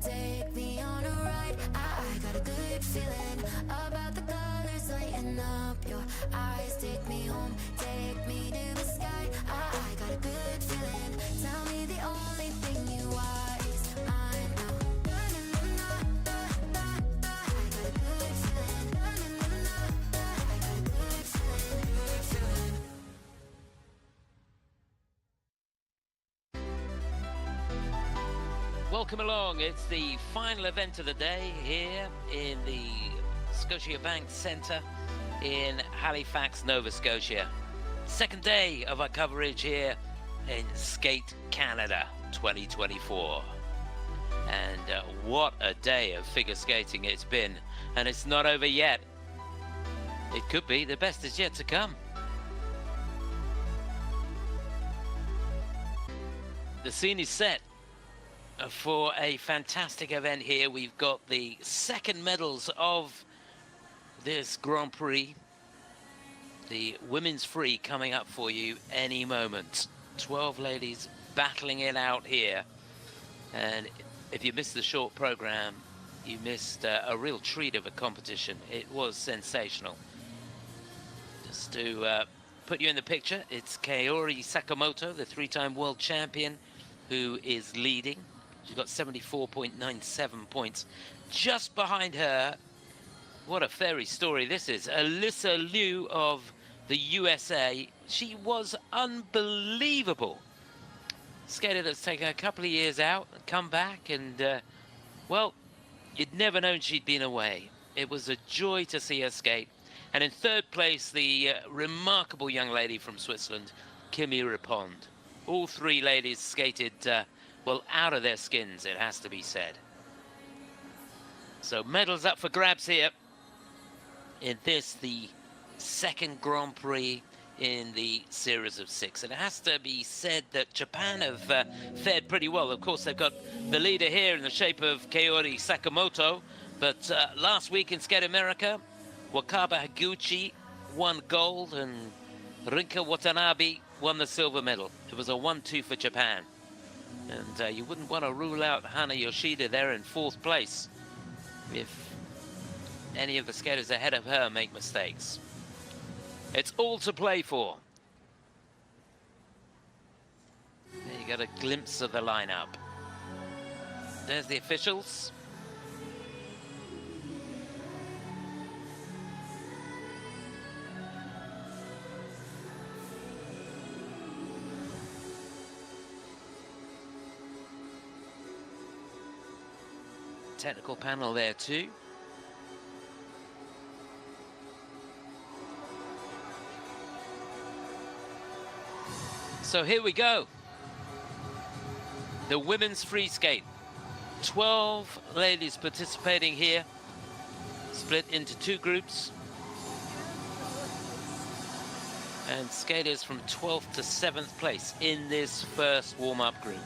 take me on a ride. I got a good feeling about the colors lighting up your eyes. Take me home, take me to the sky. I got a good feeling. Tell me the only thing you are is mine now. I got a good feeling. I got a good feeling, good feeling. Welcome along. It's the final event of the day here in the Scotiabank Centre in Halifax, Nova Scotia. Second day of our coverage here in Skate Canada 2024. And what a day of figure skating it's been. And it's not over yet. It could be. The best is yet to come. The scene is set for a fantastic event here. We've got the second medals of this Grand Prix. The women's free coming up for you any moment. 12 ladies battling it out here. And if you missed the short program, you missed a real treat of a competition. It was sensational. Just to put you in the picture, it's Kaori Sakamoto, the three-time world champion, who is leading. She's got 74.97 points. Just behind her, what a fairy story this is, Alysa Liu of the USA. She was unbelievable. Skater that's taken a couple of years out, come back, and, well, you'd never known she'd been away. It was a joy to see her skate. And in third place, the remarkable young lady from Switzerland, Kimmy Repond. All three ladies skated well, out of their skins, it has to be said. So medals up for grabs here in this, the second Grand Prix in the series of 6. And it has to be said that Japan have fared pretty well. Of course, they've got the leader here in the shape of Kaori Sakamoto. But last week in Skate America, Wakaba Higuchi won gold and Rinka Watanabe won the silver medal. It was a 1-2 for Japan. And you wouldn't want to rule out Hana Yoshida there in fourth place if any of the skaters ahead of her make mistakes. It's all to play for. There you got a glimpse of the lineup. There's the officials. Technical panel there too. So here we go. The women's free skate. 12 ladies participating here, split into two groups. And skaters from 12th to 7th place in this first warm-up group.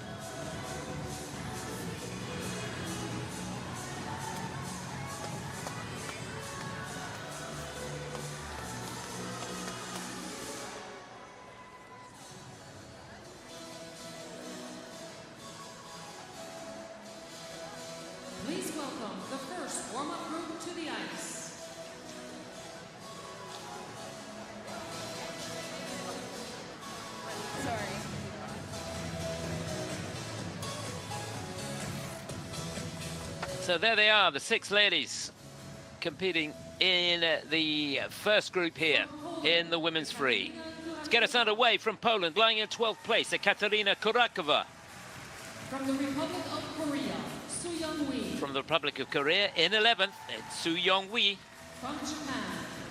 Please welcome the first warm-up group to the ice. Sorry. So there they are, the 6 ladies competing in the first group here in the women's free. To get us underway from Poland, lying in 12th place, Katarina Kurakova. From the Republic of Korea, Seoyeong Wi. From the Republic of Korea in 11th, it's Seoyeong Wi. From Japan,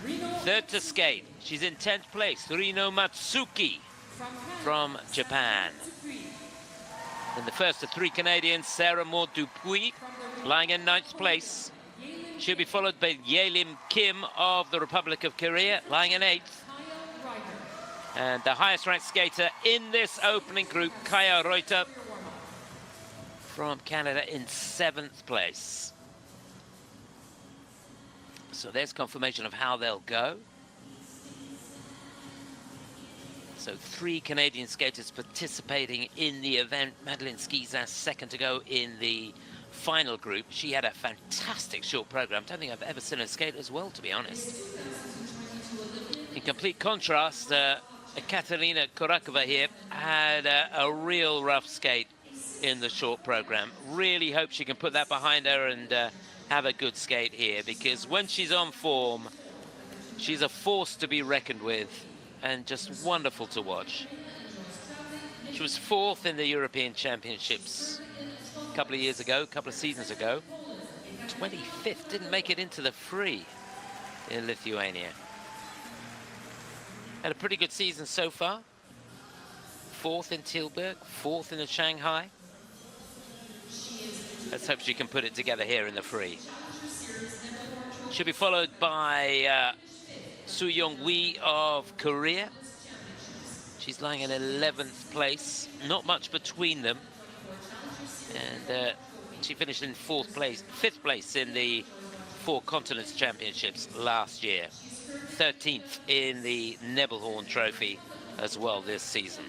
Rino Third to skate, she's in 10th place, Rino Matsuike from Japan. In the first of 3 Canadians, Sara-Maude Dupuis, lying in 9th place. She'll be followed by Yelim Kim of the Republic of Korea, lying in 8th. Kaiya Ruiter. And the highest ranked skater in this opening group, Kaiya Ruiter from Canada in 7th place. So there's confirmation of how they'll go. So 3 Canadian skaters participating in the event. Madeline Schizas second to go in the final group. She had a fantastic short program. Don't think I've ever seen her skate as well, to be honest. In complete contrast, Katarina Kurakova here had a real rough skate in the short program. Really hope she can put that behind her and have a good skate here, because when she's on form, she's a force to be reckoned with and just wonderful to watch. She was 4th in the European Championships a couple of years ago, a couple of seasons ago. 25th, didn't make it into the free in Lithuania. Had a pretty good season so far. 4th in Tilburg, 4th in the Shanghai. Let's hope she can put it together here in the free. She'll be followed by Seoyeong Wi of Korea. She's lying in 11th place, not much between them. And she finished in 5th place in the 4 Continents Championships last year. 13th in the Nebelhorn Trophy as well this season.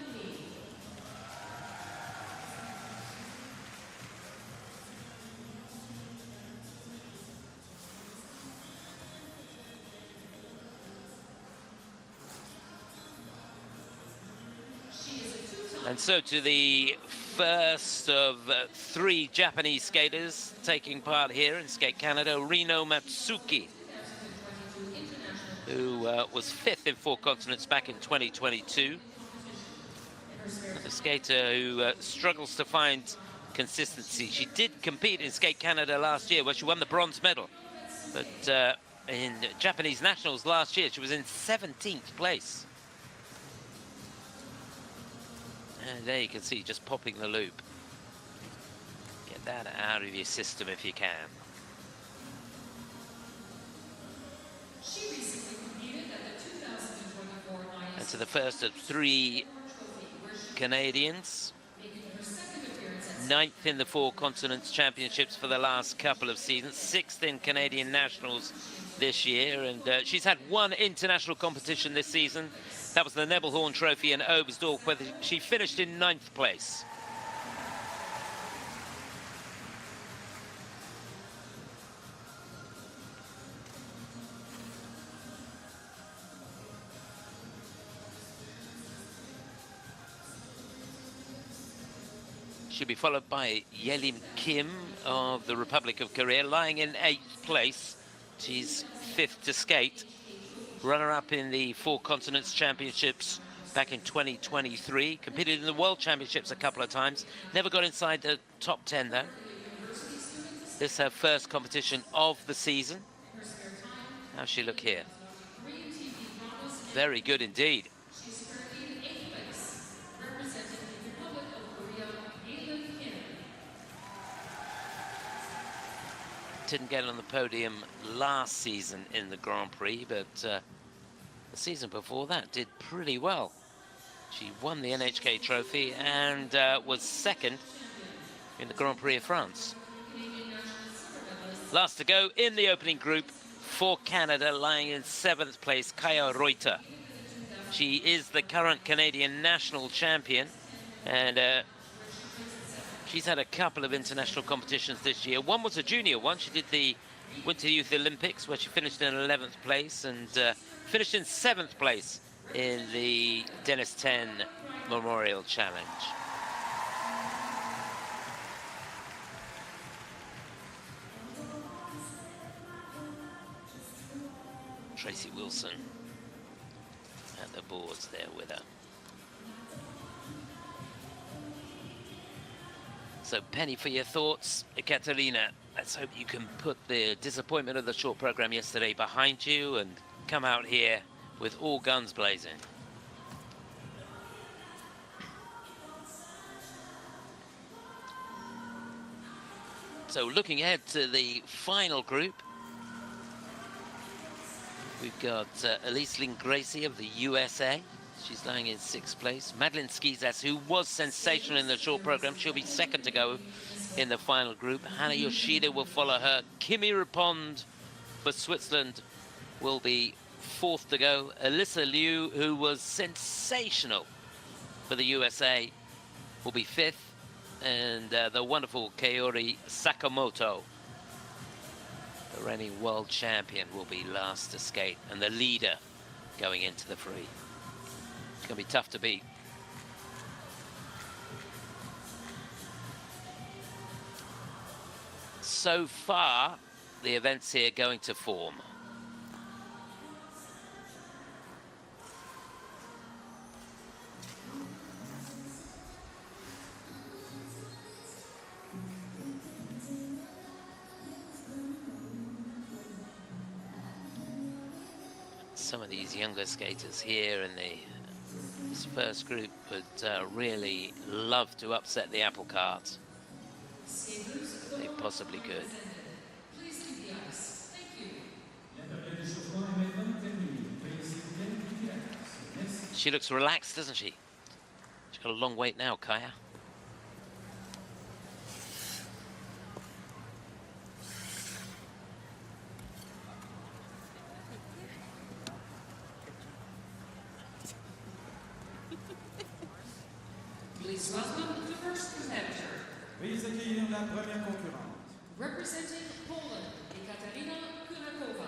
And so to the first of 3 Japanese skaters taking part here in Skate Canada, Rino Matsuike, who was 5th in 4 continents back in 2022. A skater who struggles to find consistency. She did compete in Skate Canada last year where she won the bronze medal. But in Japanese Nationals last year, she was in 17th place. And there you can see, just popping the loop. Get that out of your system if you can. And to the first of 3 Canadians. 9th in the 4 Continents Championships for the last couple of seasons. 6th in Canadian Nationals this year. And she's had 1 international competition this season. That was the Nebelhorn Trophy in Oberstdorf, where she finished in 9th place. She'll be followed by Yelim Kim of the Republic of Korea, lying in 8th place. She's 5th to skate. Runner-up in the 4 Continents Championships back in 2023. Competed in the World Championships a couple of times. Never got inside the top 10 though. This is her first competition of the season. How's she look here? Very good indeed. Didn't get on the podium last season in the Grand Prix, but the season before that did pretty well. She won the NHK trophy and was 2nd in the Grand Prix of France. Last to go in the opening group for Canada, lying in 7th place, Kaiya Ruiter. She is the current Canadian national champion, and she's had a couple of international competitions this year. One was a junior one. She did the Winter Youth Olympics, where she finished in 11th place, and finished in 7th place in the Dennis 10 Memorial Challenge. Tracy Wilson at the boards there with her. So, Penny, for your thoughts. Katarina, let's hope you can put the disappointment of the short program yesterday behind you and come out here with all guns blazing. So, looking ahead to the final group, we've got Elyce Lin-Gracey of the USA. She's lying in 6th place. Madeline Schizas, who was sensational in the short program, she'll be 2nd to go in the final group. Hana Yoshida will follow her. Kimmy Repond for Switzerland will be 4th to go. Alysa Liu, who was sensational for the USA, will be 5th. and the wonderful Kaori Sakamoto, the reigning world champion, will be last to skate, and the leader going into the free. It's going to be tough to beat. So far, the events here going to form. Some of these younger skaters here in this first group would really love to upset the apple cart. They possibly could. She looks relaxed, doesn't she? She's got a long wait now, Kaiya. Please welcome the first presenter. Veuillez accueillir la première concurrente. Representing Poland, Katarina Kurakova.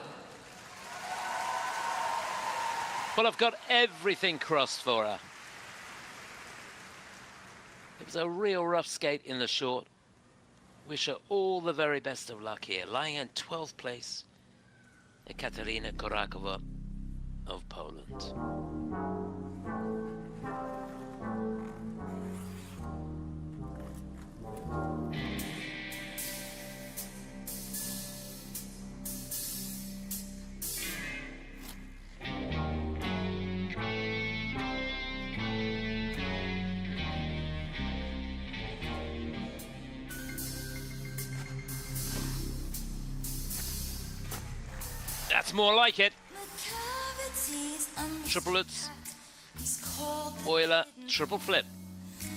Well, I've got everything crossed for her. It was a real rough skate in the short. Wish her all the very best of luck here. Lying in 12th place, Katarina Kurakova of Poland. That's more like it. Triple Lutz, Euler, triple flip.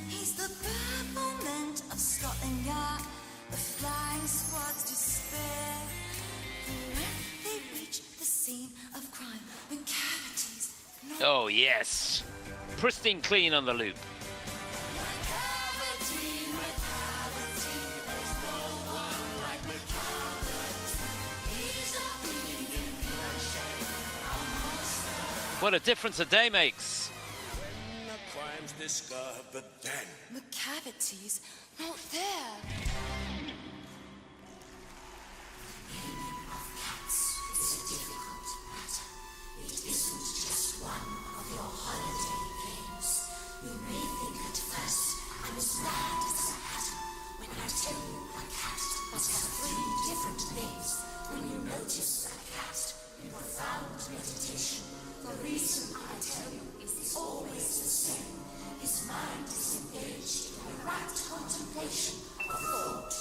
He's the bafflement of Scotland Yard, the flying squad's despair. When they reach the scene of crime, when cavities. Oh yes, pristine clean on the loop. What a difference a day makes. When the crime's discovered, then The cavities, not there. It's a difficult matter. It isn't just one of your holiday games. You may think at first I'm as mad as a hatter when I tell you a cat must have 3 different names. When you notice a cat in profound meditation, the reason I tell you is always the same. His mind is engaged in a rapt contemplation of thought,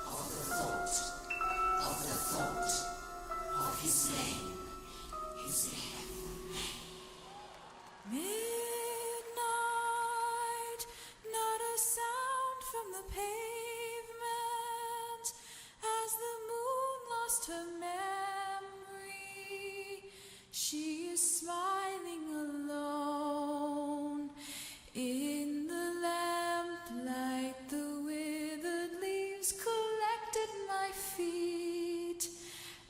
of the thought, of the thought, of his name, his name. Midnight, not a sound from the pavement, as the moon lost her memory. She is smiling alone in the lamplight. The withered leaves collected my feet,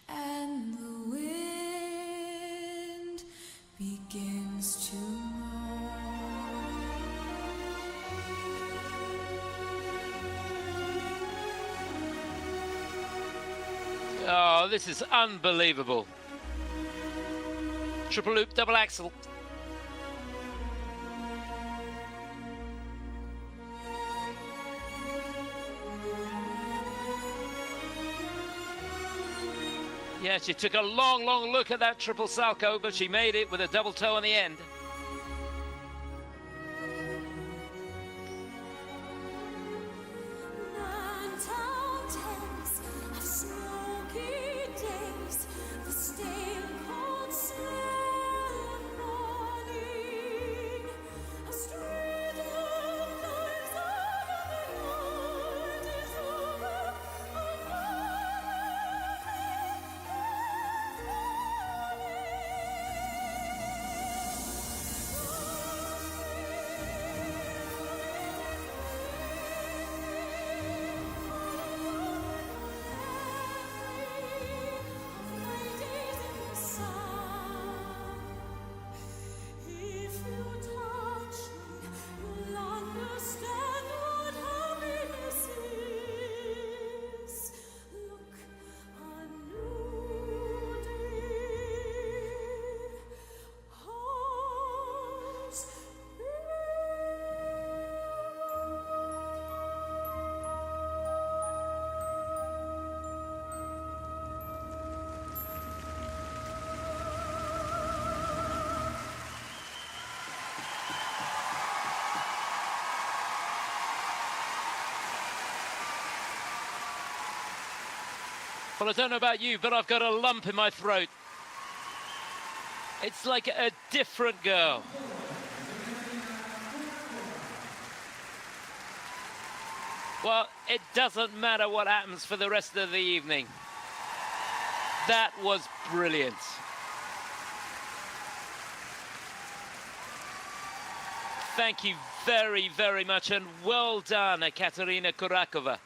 and the wind begins to moan. Oh, this is unbelievable. Triple loop, double axel. Yeah, she took a long, long look at that triple salto, but she made it with a double toe on the end. Well, I don't know about you, but I've got a lump in my throat. It's like a different girl. Well, it doesn't matter what happens for the rest of the evening. That was brilliant. Thank you very, very much, and well done, Katarina Kurakova.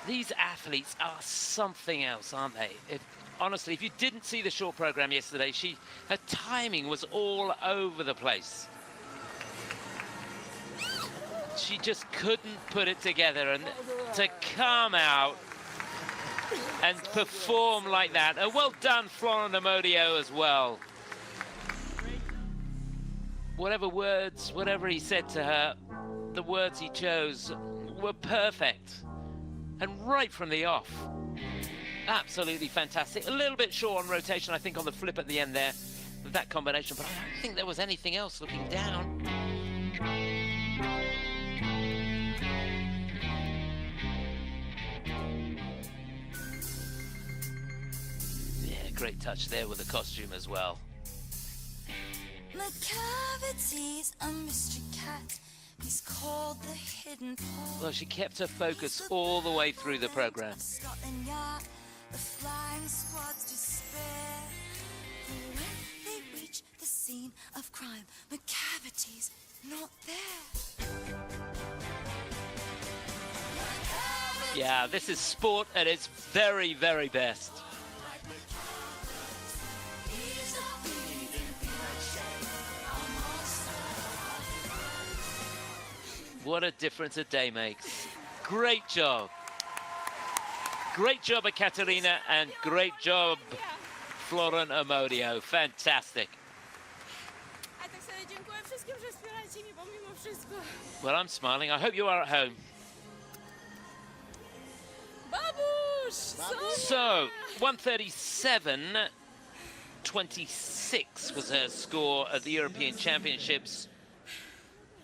These athletes are something else, aren't they? Honestly, if you didn't see the short program yesterday, her timing was all over the place. She just couldn't put it together, and to come out and perform like that. And well done, Florent Amodio, as well. Whatever he said to her, the words he chose were perfect. And right from the off, absolutely fantastic. A little bit short on rotation, I think, on the flip at the end there, with that combination, but I don't think there was anything else looking down. Yeah, great touch there with the costume as well. McCavity's a mystery cat. He's called the hidden pole. Well, she kept her focus all the way through the program. Scotland Yard, the flying squad's despair. But when they reach the scene of crime, McCavity's not there. Yeah, this is sport at its very, very best. What a difference a day makes. Great job. Great job at Katarina, and great job, Florent Amodio. Fantastic. Well, I'm smiling. I hope you are at home. So, 137.26 was her score at the European Championships.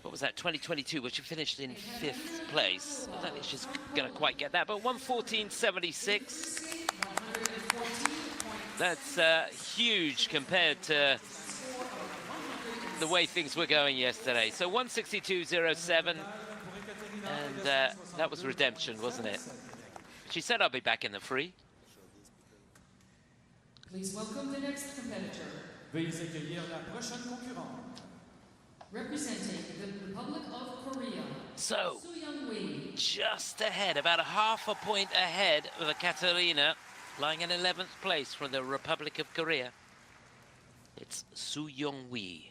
What was that, 2022, which she finished in 5th place. I don't think she's going to quite get that, but 114.76. That's huge compared to the way things were going yesterday. So 162.07, and that was redemption, wasn't it? She said, I'll be back in the free. Please welcome the next competitor. Veuillez accueillir la prochaine concurrente. Representing the Republic of Korea, So, Seoyeong Wi. just ahead, about a half a point ahead of the Katarina, lying in 11th place from the Republic of Korea. It's Seoyeong Wi.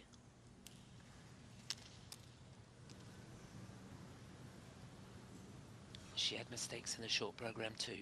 She had mistakes in the short program too.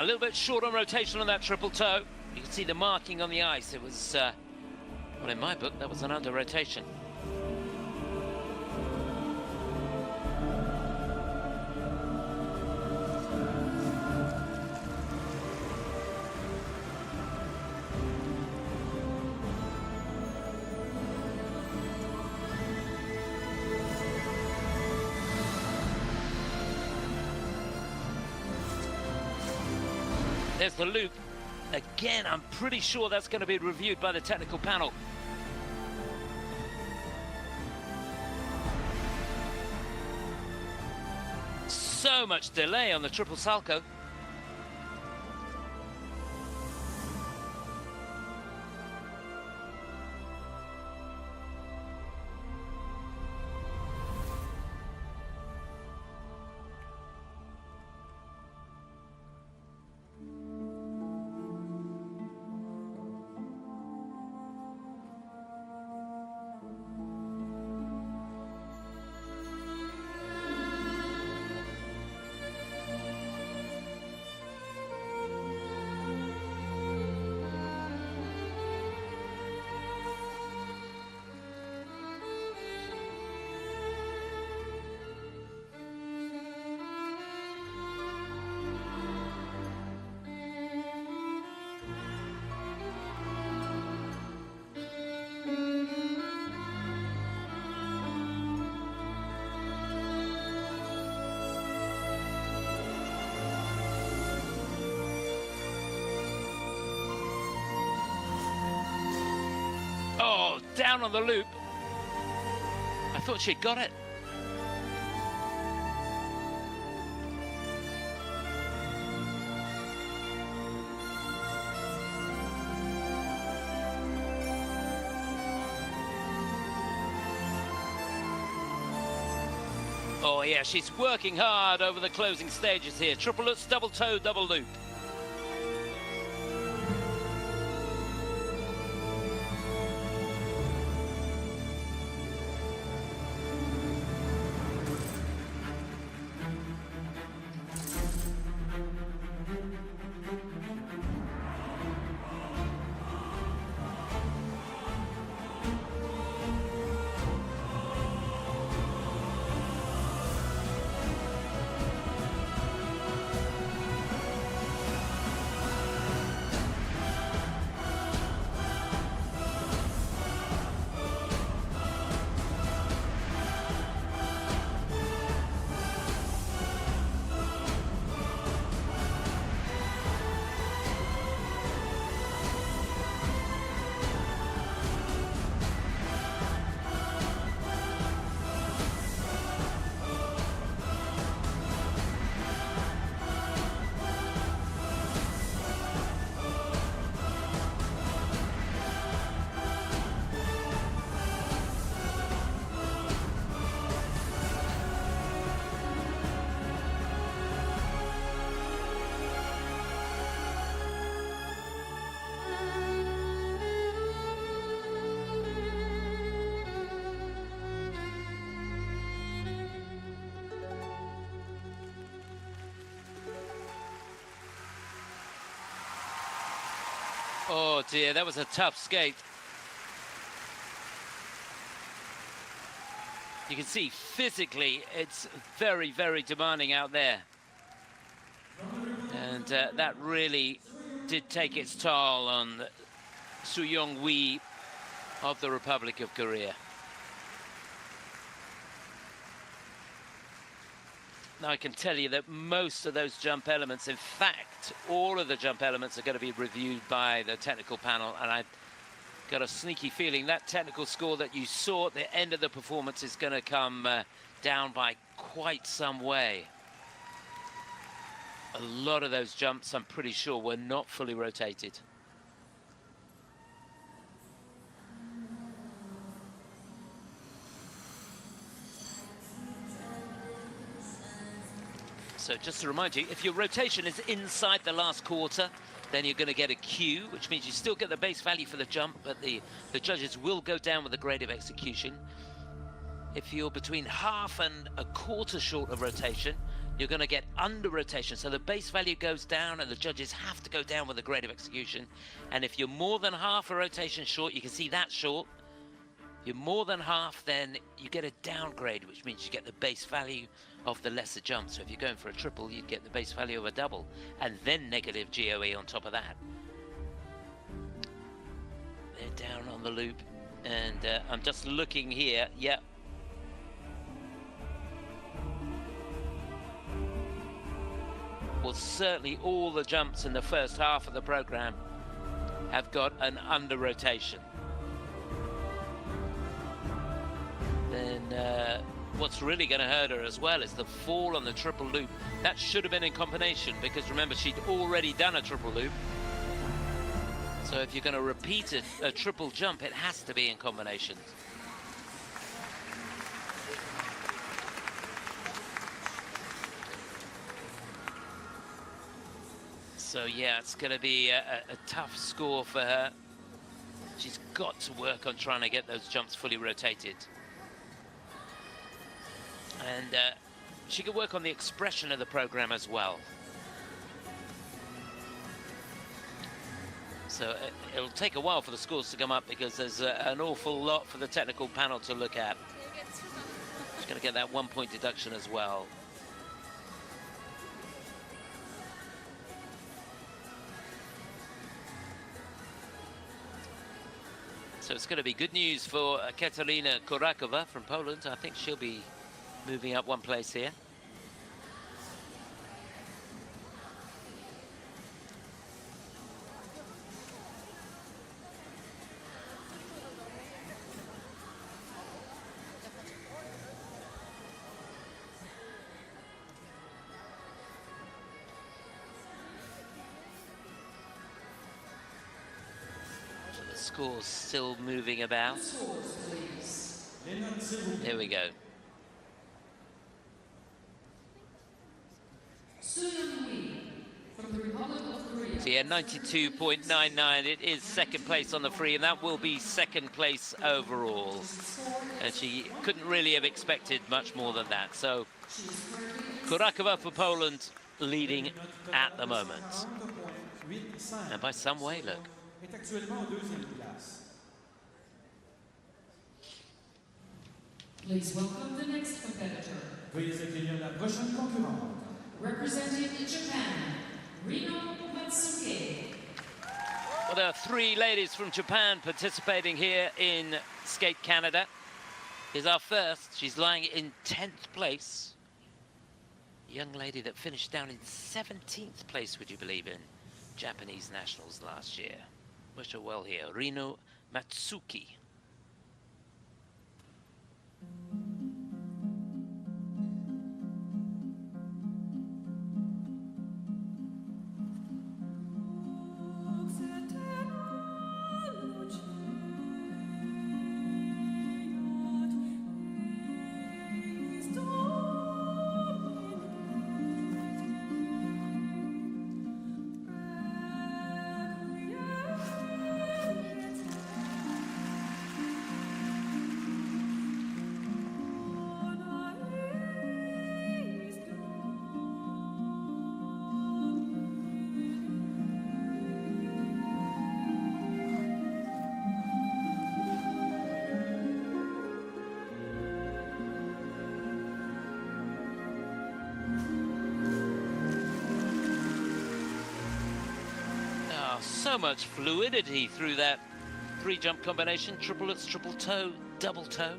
A little bit short on rotation on that triple toe. You can see the marking on the ice. It was, well, in my book, that was an under rotation. There's the loop. Again, I'm pretty sure that's going to be reviewed by the technical panel. So much delay on the triple salto. down on the loop. I thought she'd got it. Oh yeah, she's working hard over the closing stages here. Triple lutz, double toe, double loop. Oh dear, that was a tough skate. You can see physically it's very, very demanding out there. And that really did take its toll on Seoyeong Wi of the Republic of Korea. Now I can tell you that most of those jump elements, in fact, all of the jump elements are going to be reviewed by the technical panel, and I've got a sneaky feeling that technical score that you saw at the end of the performance is going to come down by quite some way. A lot of those jumps, I'm pretty sure, were not fully rotated. So just to remind you, if your rotation is inside the last quarter, then you're going to get a Q, which means you still get the base value for the jump, but the judges will go down with the grade of execution. If you're between half and a quarter short of rotation, you're going to get under rotation. So the base value goes down and the judges have to go down with the grade of execution. And if you're more than half a rotation short, you can see that short. If you're more than half, then you get a downgrade, which means you get the base value of the lesser jump. So if you're going for a triple, you'd get the base value of a double, and then negative GOE on top of that. They're down on the loop, and I'm just looking here. Yep. Well, certainly all the jumps in the first half of the program have got an under rotation. Then what's really going to hurt her as well is the fall on the triple loop. That should have been in combination, because remember, she'd already done a triple loop. So if you're going to repeat a triple jump, it has to be in combination. So yeah, it's going to be a tough score for her. She's got to work on trying to get those jumps fully rotated. And she can work on the expression of the program as well. So it'll take a while for the scores to come up, because there's an awful lot for the technical panel to look at. She's going to get that 1 point deduction as well. So it's going to be good news for Katarina Kurakova from Poland. I think she'll be moving up one place here. scores still moving about. Scores, please. Here we go. Seoyeong Wi from the Republic of Korea. So yeah, 92.99. It is second place on the free, and that will be second place overall. And she couldn't really have expected much more than that. So Kurakova for Poland leading at the moment. And by some way, look. Est actuellement en deuxième place. Please welcome the next competitor. Veuillez accueillir la prochaine concurrente. Representing Japan, Rino Matsuike. Well, there are three ladies from Japan participating here in Skate Canada. Here's our first. She's lying in 10th place. A young lady that finished down in 17th place, would you believe, in Japanese Nationals last year. Wish her well here. Rino Matsuike. So much fluidity through that three-jump combination. Triplets, triple toe, double toe.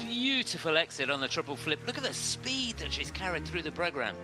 Beautiful exit on the triple flip. Look at the speed that she's carried through the program.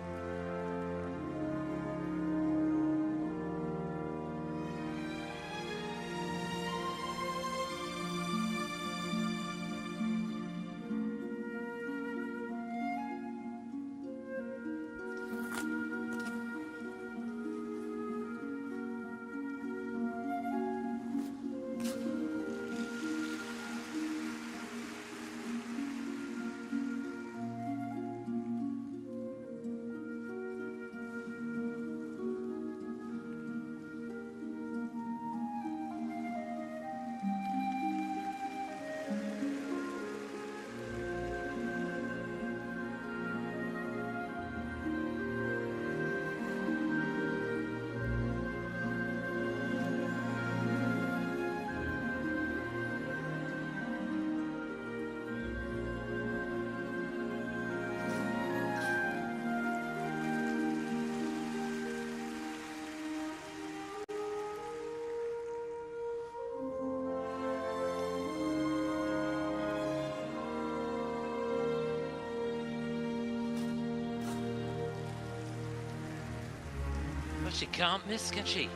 She can't miss, can she?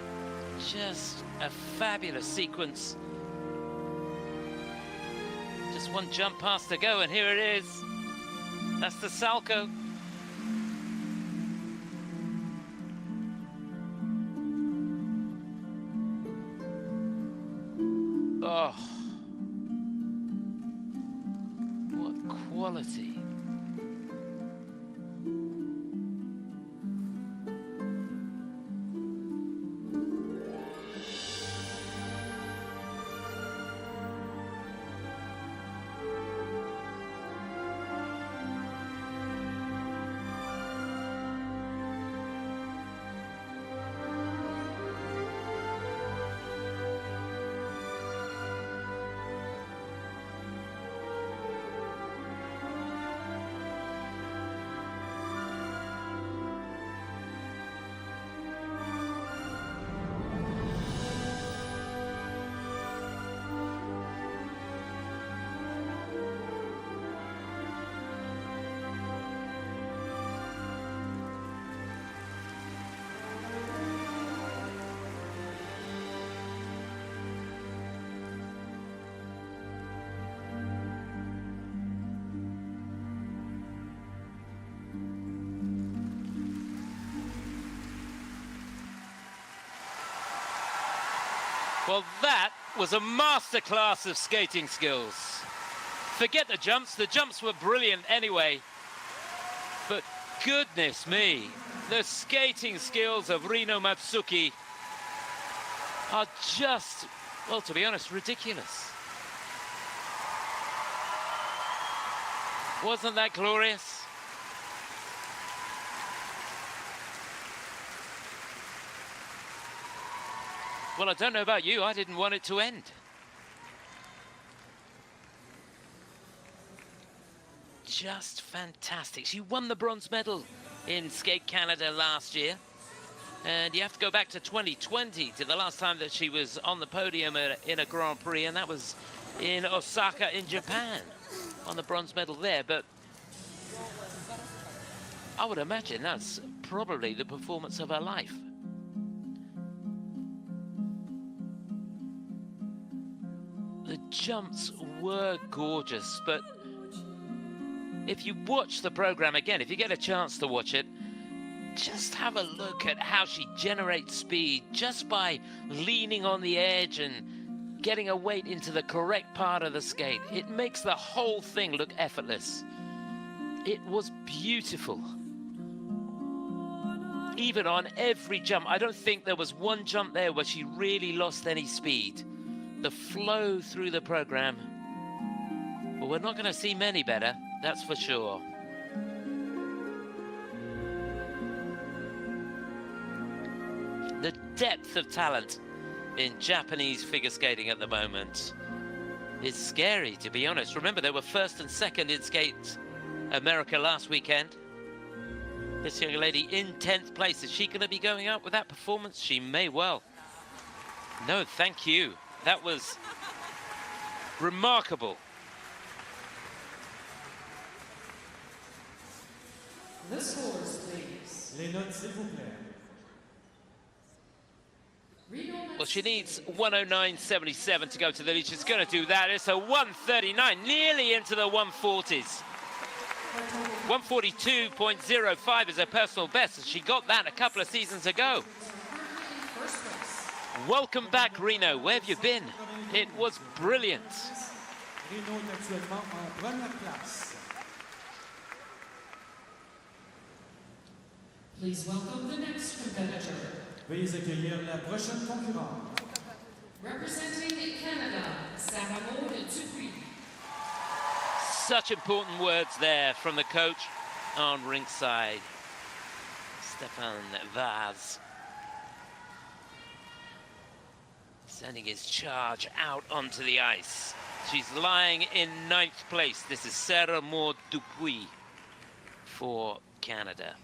Just a fabulous sequence. Just one jump past to go, and here it is. That's the Salco. Oh, what quality. Well, that was a masterclass of skating skills. Forget the jumps were brilliant anyway. But goodness me, the skating skills of Rino Matsuike are just, well, to be honest, ridiculous. Wasn't that glorious? Well, I don't know about you, I didn't want it to end. Just fantastic. She won the bronze medal in Skate Canada last year. And you have to go back to 2020 to the last time that she was on the podium in a Grand Prix, and that was in Osaka in Japan, on the bronze medal there. But I would imagine that's probably the performance of her life. The jumps were gorgeous, but if you watch the program again, if you get a chance to watch it, just have a look at how she generates speed just by leaning on the edge and getting her weight into the correct part of the skate. It makes the whole thing look effortless. It was beautiful. Even on every jump, I don't think there was one jump there where she really lost any speed. The flow through the program, well, we're not going to see many better, that's for sure. The depth of talent in Japanese figure skating at the moment is scary, to be honest. Remember, they were first and second in Skate America last weekend. This young lady in 10th place. Is she going to be going up with that performance? She may well. No, thank you. That was remarkable. The scores, please. Les notes, s'il vous plaît. Well, she needs 109.77 to go to the lead. She's going to do that. It's a 139, nearly into the 140s. 142.05 is her personal best. She got that a couple of seasons ago. Welcome back, Rino. Where have you been? It was brilliant. Rino est actuellement en première place. Please welcome the next competitor. Veuillez accueillir la prochaine concurrente. Representing Canada, Sara-Maude Dupuis. Such important words there from the coach on ringside, Stefan Vaz. Sending his charge out onto the ice. She's lying in 9th place. This is Sara-Maude Dupuis for Canada.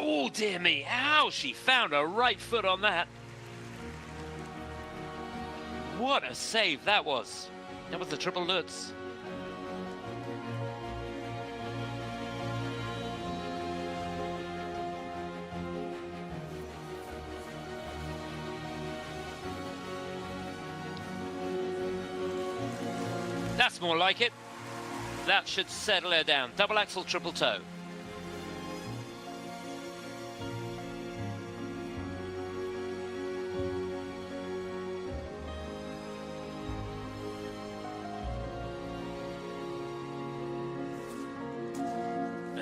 Oh, dear me, how she found her right foot on that. What a save that was. That was the triple Lutz. That's more like it. That should settle her down. Double axel, triple toe.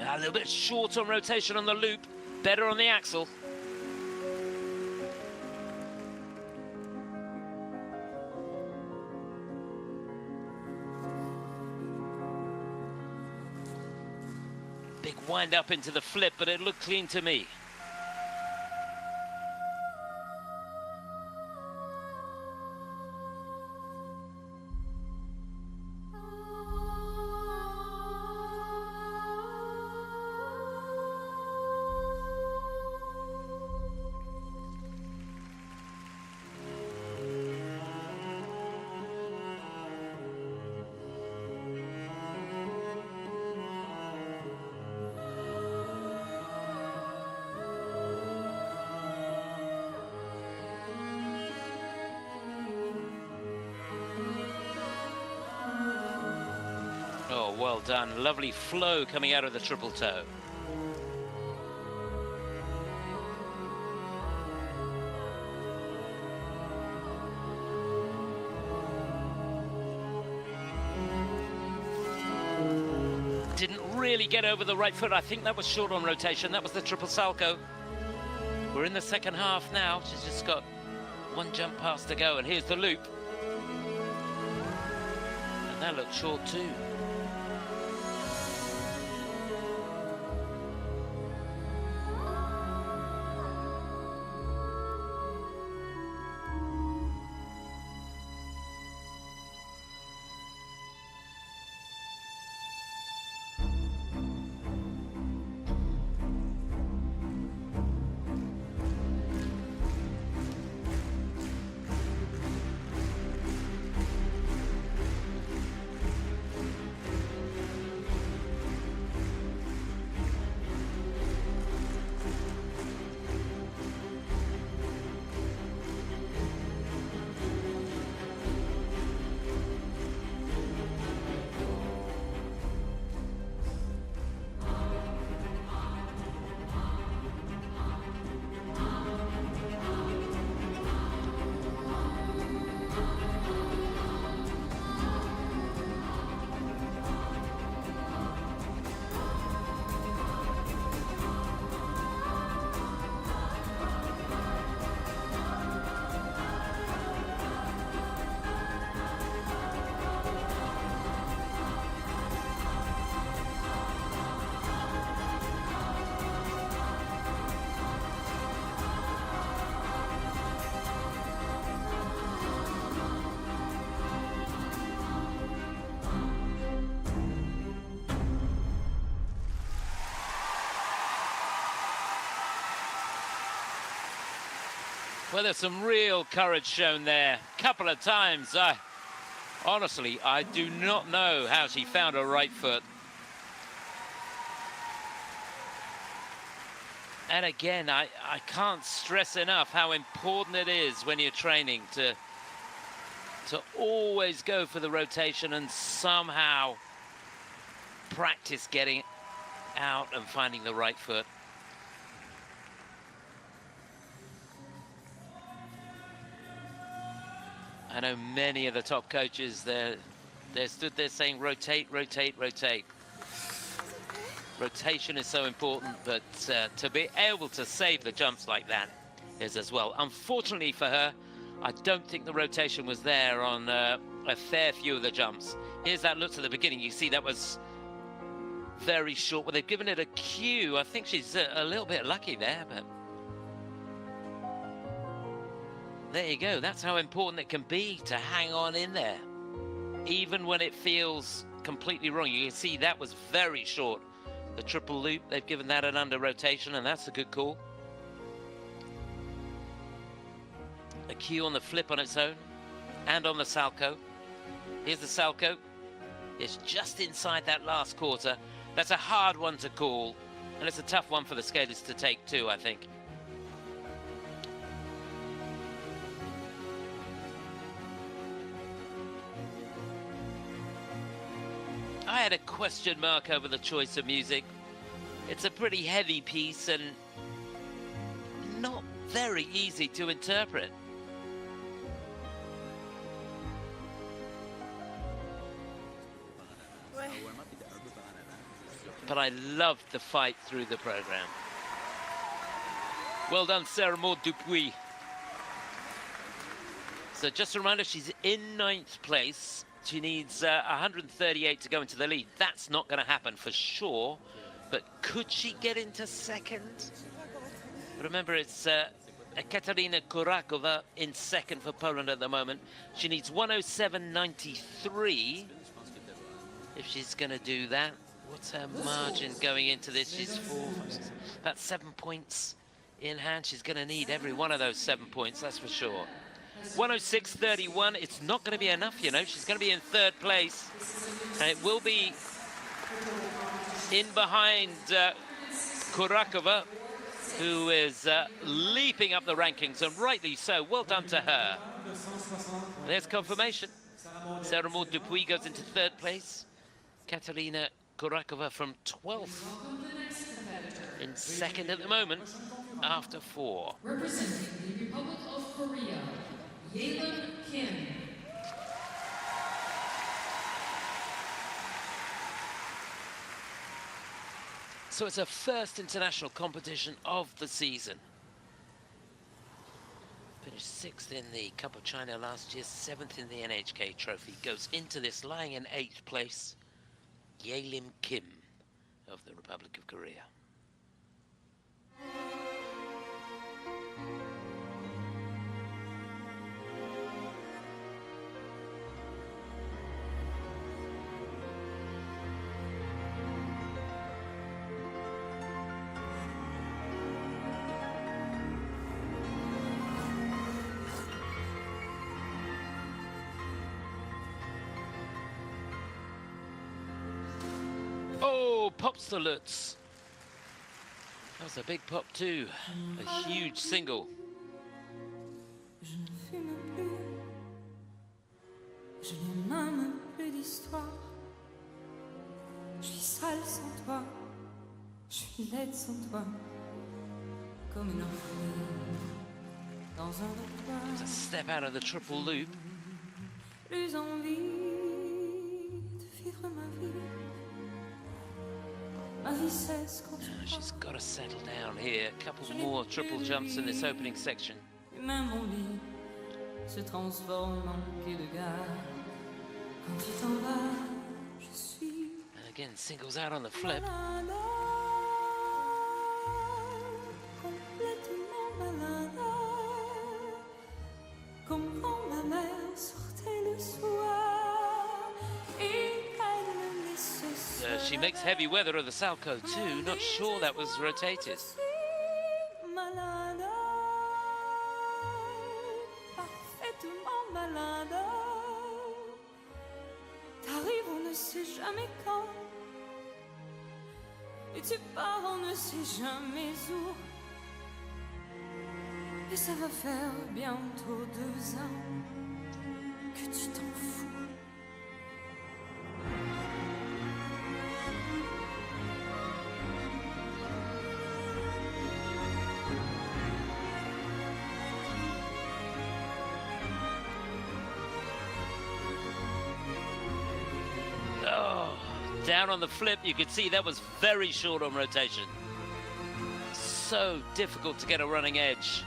A little bit short on rotation on the loop, better on the axle. Big wind up into the flip, but it looked clean to me. well done. Lovely flow coming out of the triple toe. Didn't really get over the right foot. I think that was short on rotation. That was the triple salto. We're in the second half now. She's just got one jump pass to go, and here's the loop. And that looked short too. Well, there's some real courage shown there. Couple of times. Honestly, I do not know how she found her right foot. And again, I can't stress enough how important it is when you're training to always go for the rotation and somehow practice getting out and finding the right foot. I know many of the top coaches, they're stood there saying rotate, rotate, rotate. Rotation is so important, but to be able to save the jumps like that is as well. Unfortunately for her, I don't think the rotation was there on a fair few of the jumps. Here's that look to the beginning. You see that was very short. Well, they've given it a cue. I think she's a little bit lucky there, but there you go. That's how important it can be to hang on in there, even when it feels completely wrong. You can see that was very short. The triple loop, they've given that an under rotation, and that's a good call. A cue on the flip on its own and on the salto. Here's the salto. It's just inside that last quarter. That's a hard one to call, and it's a tough one for the skaters to take too, I think. I had a question mark over the choice of music. It's a pretty heavy piece and not very easy to interpret. But I loved the fight through the program. Well done, Sara-Maude Dupuis. So just a reminder, she's in 9th place. She needs 138 to go into the lead. That's not going to happen for sure. But could she get into 2nd? Remember, it's Katarina Kurakova in 2nd for Poland at the moment. She needs 107.93 if she's going to do that. What's her margin going into this? She's about 7 points in hand. She's going to need every one of those 7 points, that's for sure. 106.31, it's not going to be enough, you know. She's going to be in 3rd place, and it will be in behind Kurakova, who is leaping up the rankings, and rightly so. Well done to her. There's confirmation. Sara-Maude Dupuis goes into 3rd place. Katarina Kurakova from 12th in second at the moment after 4. Representing the Republic of Korea, Yelim Kim. So it's her first international competition of the season. Finished 6th in the Cup of China last year, 7th in the NHK Trophy. Goes into this lying in 8th place. Yelim Kim of the Republic of Korea. Oh, pops the Lutz. That was a big pop too. A huge single. Je ne fume plus, je n'ai même plus d'histoire. Je suis sale sans toi, je suis laide sans toi, comme une enfouie dans un It's a dortoir. step out of the triple loop. Plus envie de vivre ma vie. Ma vie cesse quand tu She's pars. got to settle down here. A couple more triple jumps in this opening section. Et même mon lit se transforme en quai de gare. Quand tu t'en vas, je suis And again, singles out on the flip. malade, complètement malade. Comme quand ma mère sortait le soir et qu'elle me laissait seule. She makes heavy weather of the Salco too. Not sure that was rotated. Je suis malade, parfaitement malade. T'arrives, on ne sait jamais quand. Et tu pars, on ne sait jamais où. Et ça va faire bientôt 2 ans que tu t'en fous. Oh, down on the flip, you could see that was very short on rotation. So difficult to get a running edge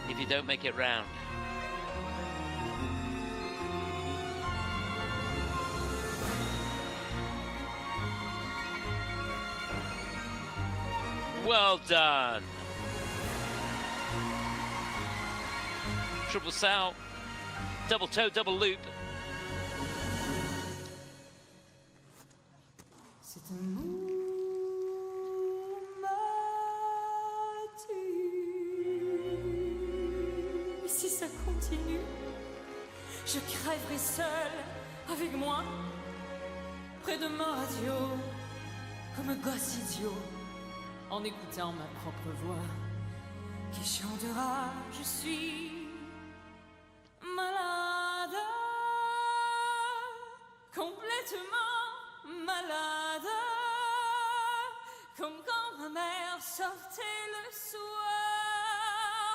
if you don't make it round. Well done. Triple sow, double toe, double loop. C'est un mot m'a tué. Et si ça continue, je crèverai seule avec moi, près de ma radio, comme un gosse idiot, en écoutant ma propre voix qui chantera. Je suis malade, complètement malade, comme quand ma mère sortait le soir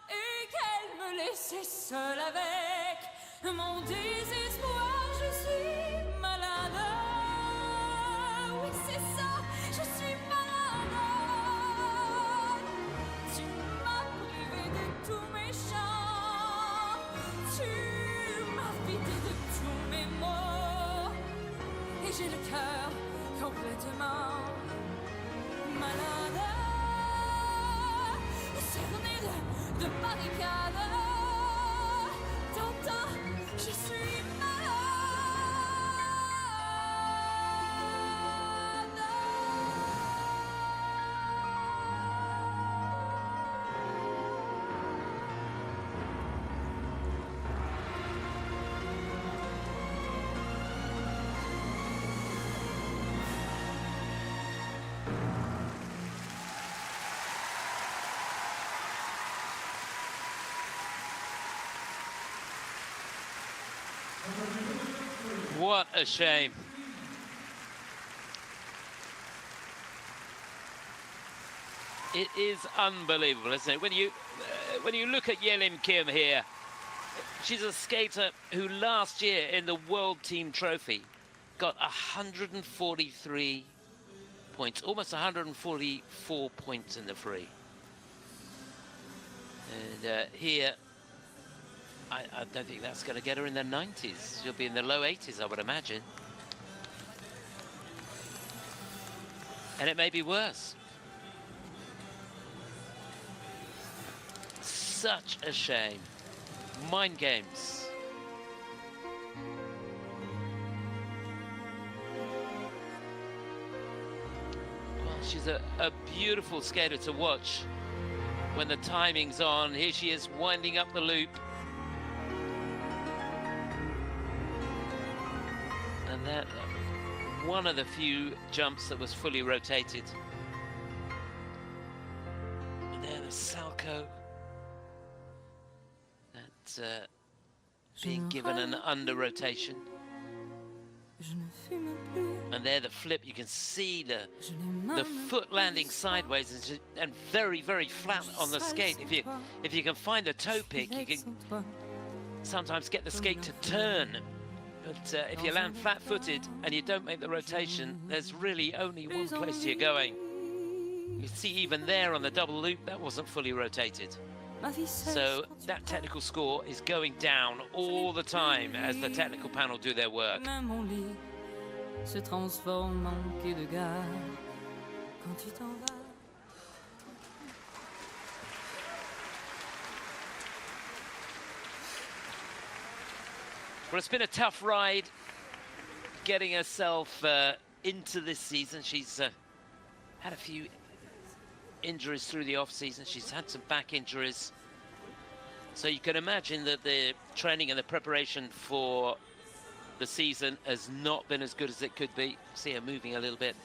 et qu'elle me laissait seule avec mon désespoir. Je suis malade, oui c'est ça, je suis malade. Tu m'as privé de tous mes chants, tu m'as vidé de tous mes mots, et j'ai le cœur complètement malade, cerné de barricades. T'entends, je suis What a shame. It is unbelievable, isn't it? When you look at Yelim Kim here, she's a skater who last year in the World Team Trophy got 143 points, almost 144 points in the free. And here, I don't think that's going to get her in the 90s. She'll be in the low 80s, I would imagine. And it may be worse. Such a shame. Mind games. Well, she's a beautiful skater to watch when the timing's on. Here she is winding up the loop. And that one of the few jumps that was fully rotated. And there the Salchow. That's being given an under rotation. And there the flip, you can see the foot landing sideways and very, very flat on the skate. If you can find the toe pick, you can sometimes get the skate to turn. But if you land flat-footed and you don't make the rotation, there's really only one place you're going. You see even there on the double loop, that wasn't fully rotated. So that technical score is going down all the time as the technical panel do their work. Well, it's been a tough ride getting herself into this season. She's had a few injuries through the off-season. She's had some back injuries. So you can imagine that the training and the preparation for the season has not been as good as it could be. See her moving a little bit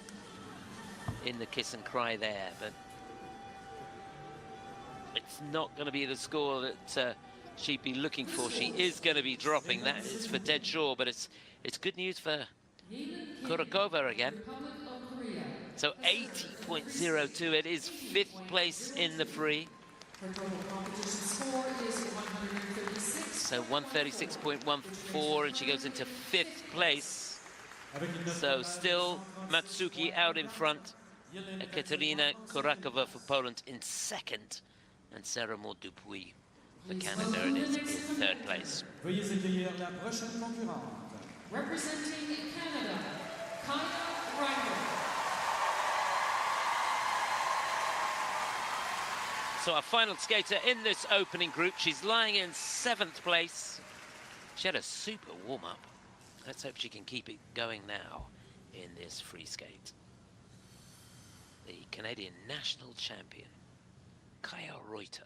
in the kiss and cry there, but it's not going to be the score that she'd be looking for. She is going to be dropping, that is for dead sure, but it's good news for Kurakova again. So 80.02, it is 5th place in the free. So 136.14, and she goes into 5th place. So still Matsuike out in front. Katarina Kurakova for Poland in 2nd, and Sara-Maude Dupuis for Canada is in 3rd place. Representing Canada, Kaiya Ruiter. So our final skater in this opening group, she's lying in 7th place. She had a super warm-up. Let's hope she can keep it going now in this free skate. The Canadian national champion, Kaiya Ruiter.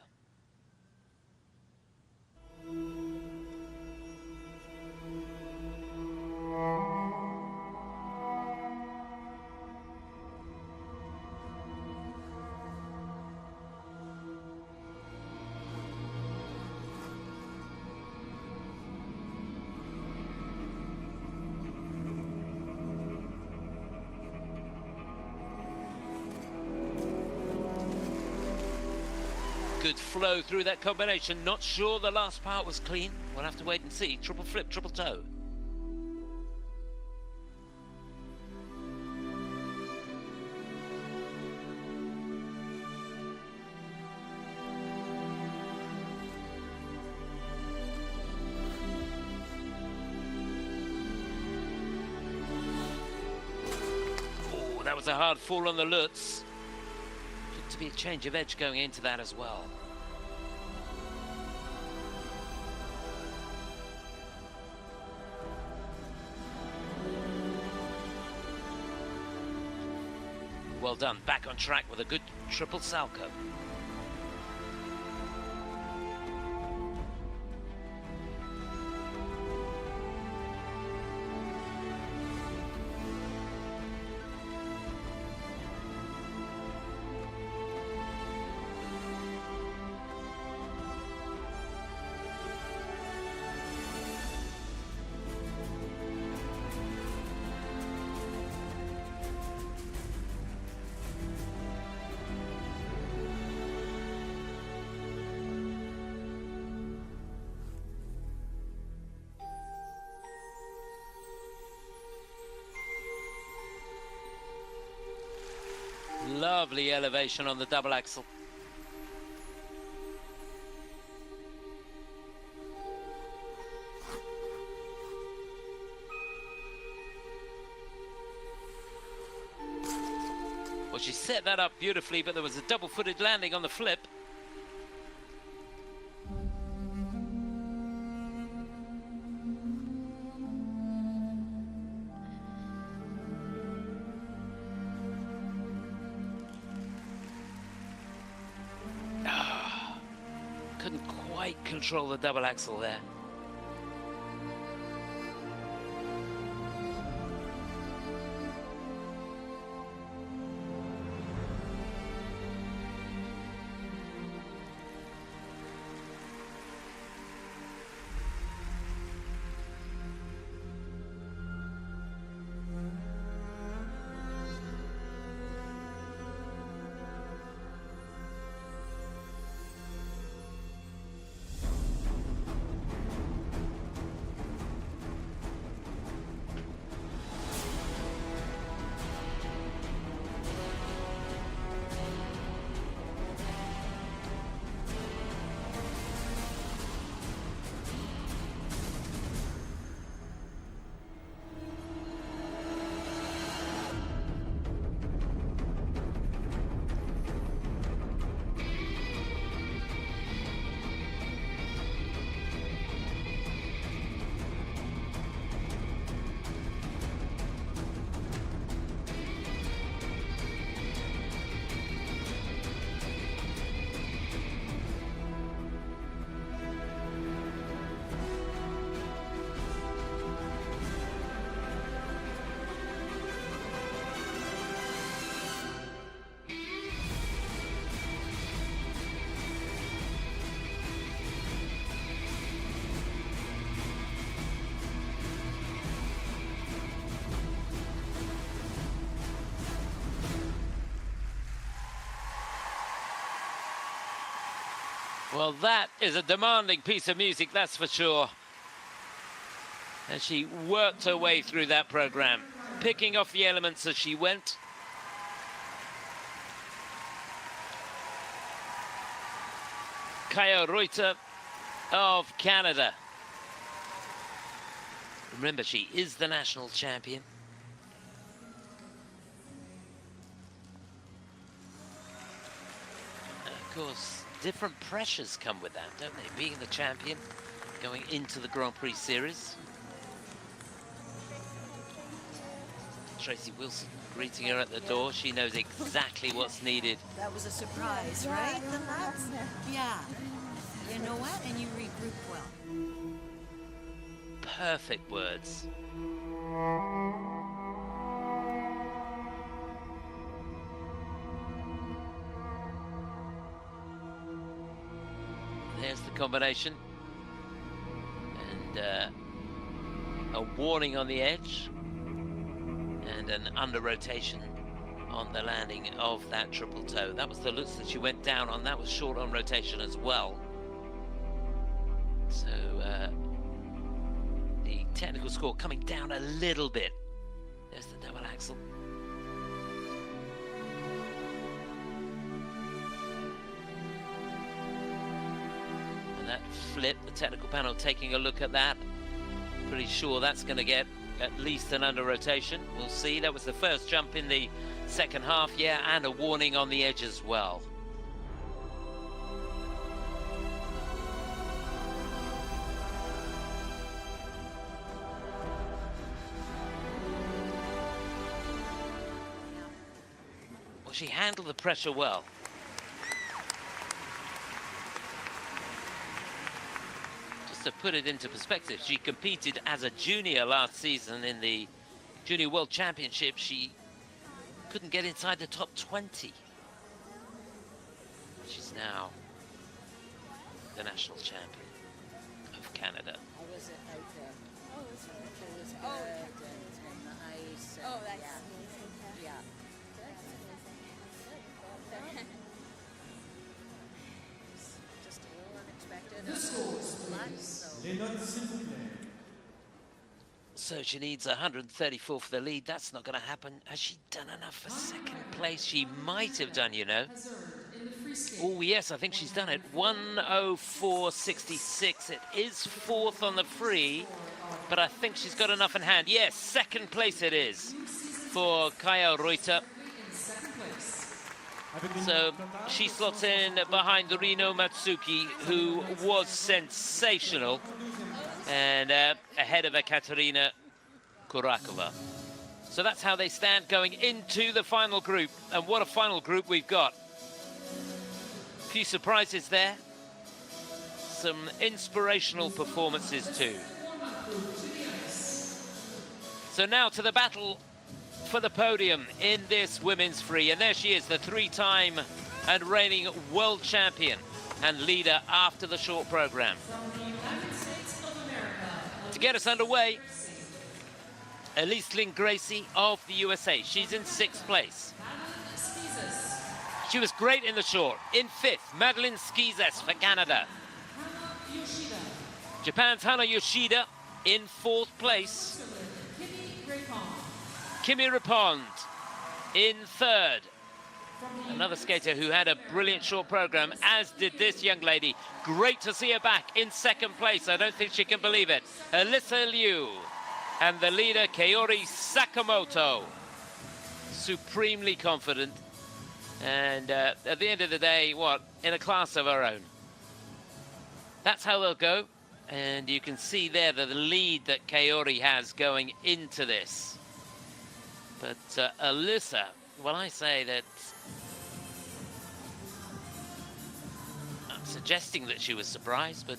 Good flow through that combination. Not sure the last part was clean. We'll have to wait and see. Triple flip, triple toe. Oh, that was a hard fall on the Lutz. To be a change of edge going into that as well. Well done, back on track with a good triple Salchow. lovely elevation on the double axel. Well, she set that up beautifully, but there was a double-footed landing on the flip. Couldn't quite control the double axel there. Well, that is a demanding piece of music, that's for sure. And she worked her way through that program, picking off the elements as she went. Kaiya Ruiter of Canada. Remember, she is the national champion. And of course, different pressures come with that, don't they? Being the champion, going into the Grand Prix series. Tracy Wilson greeting her at the door. She knows exactly what's needed. That was a surprise, right? The lads? Yeah. You know what? And you regrouped well. Perfect words. There's the combination. And a warning on the edge. And an under rotation on the landing of that triple toe. That was the looks that she went down on. That was short on rotation as well. So the technical score coming down a little bit. There's the double axel. And that flip, the technical panel taking a look at that. Pretty sure that's going to get at least an under rotation. We'll see. That was the first jump in the second half, yeah, and a warning on the edge as well. Well, she handled the pressure well. To put it into perspective, she competed as a junior last season in the Junior World Championship. She couldn't get inside the top 20. She's now the national champion of Canada. I was out there. Oh, it was good and the ice. And Oh, that's amazing. Yeah. Just a little unexpected. Les notes, s'il vous plaît. So she needs 134 for the lead. That's not going to happen. Has she done enough for second place? She might have done, you know. Oh, yes, I think she's done it. 104.66. It is fourth on the free, but I think she's got enough in hand. Yes, second place it is for Kaiya Ruiter. So she slots in behind Rino Matsuike, who was sensational, and ahead of Katarina Kurakova. So that's how they stand going into the final group. And what a final group we've got. A few surprises there. Some inspirational performances too. So now to the battle for the podium in this women's free. And there she is, the three-time and reigning world champion and leader after the short program. To get us underway, Elyce Lin-Gracey of the USA. She's in 6th place. She was great in the short. In 5th, Madeline Schizas for Canada. Japan's Hana Yoshida in 4th place. Kimmy Repond in 3rd. Another skater who had a brilliant short program, as did this young lady. Great to see her back in 2nd place. I don't think she can believe it. Alysa Liu and the leader, Kaori Sakamoto. Supremely confident. And at the end of the day, what? In a class of her own. That's how they'll go. And you can see there the lead that Kaori has going into this. But Alysa, well, I say that I'm suggesting that she was surprised, but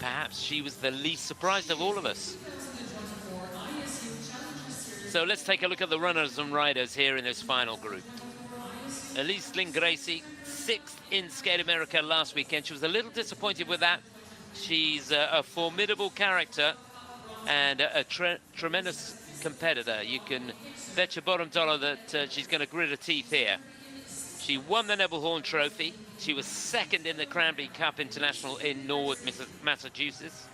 perhaps she was the least surprised of all of us. So let's take a look at the runners and riders here in this final group. Elyce Lin-Gracey, 6th in Skate America last weekend. She was a little disappointed with that. She's a formidable character and a tremendous competitor. You can bet your bottom dollar that she's going to grit her teeth here. She won the Nebelhorn Trophy. She was 2nd in the Cranberry Cup International in Norwood, Massachusetts.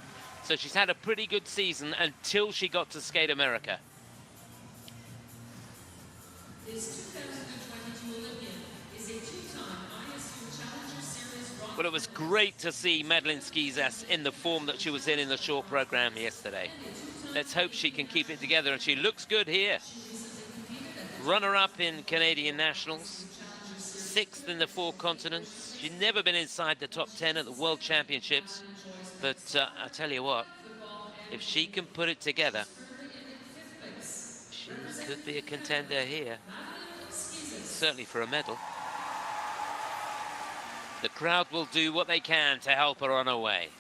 So she's had a pretty good season until she got to Skate America. Well, it was great to see Madeline Schizas in the form that she was in the short program yesterday. Let's hope she can keep it together, and she looks good here. Runner-up in Canadian Nationals, 6th in the 4 continents. She's never been inside the top 10 at the World Championships, but I tell you what, if she can put it together, she could be a contender here, certainly for a medal. The crowd will do what they can to help her on her way.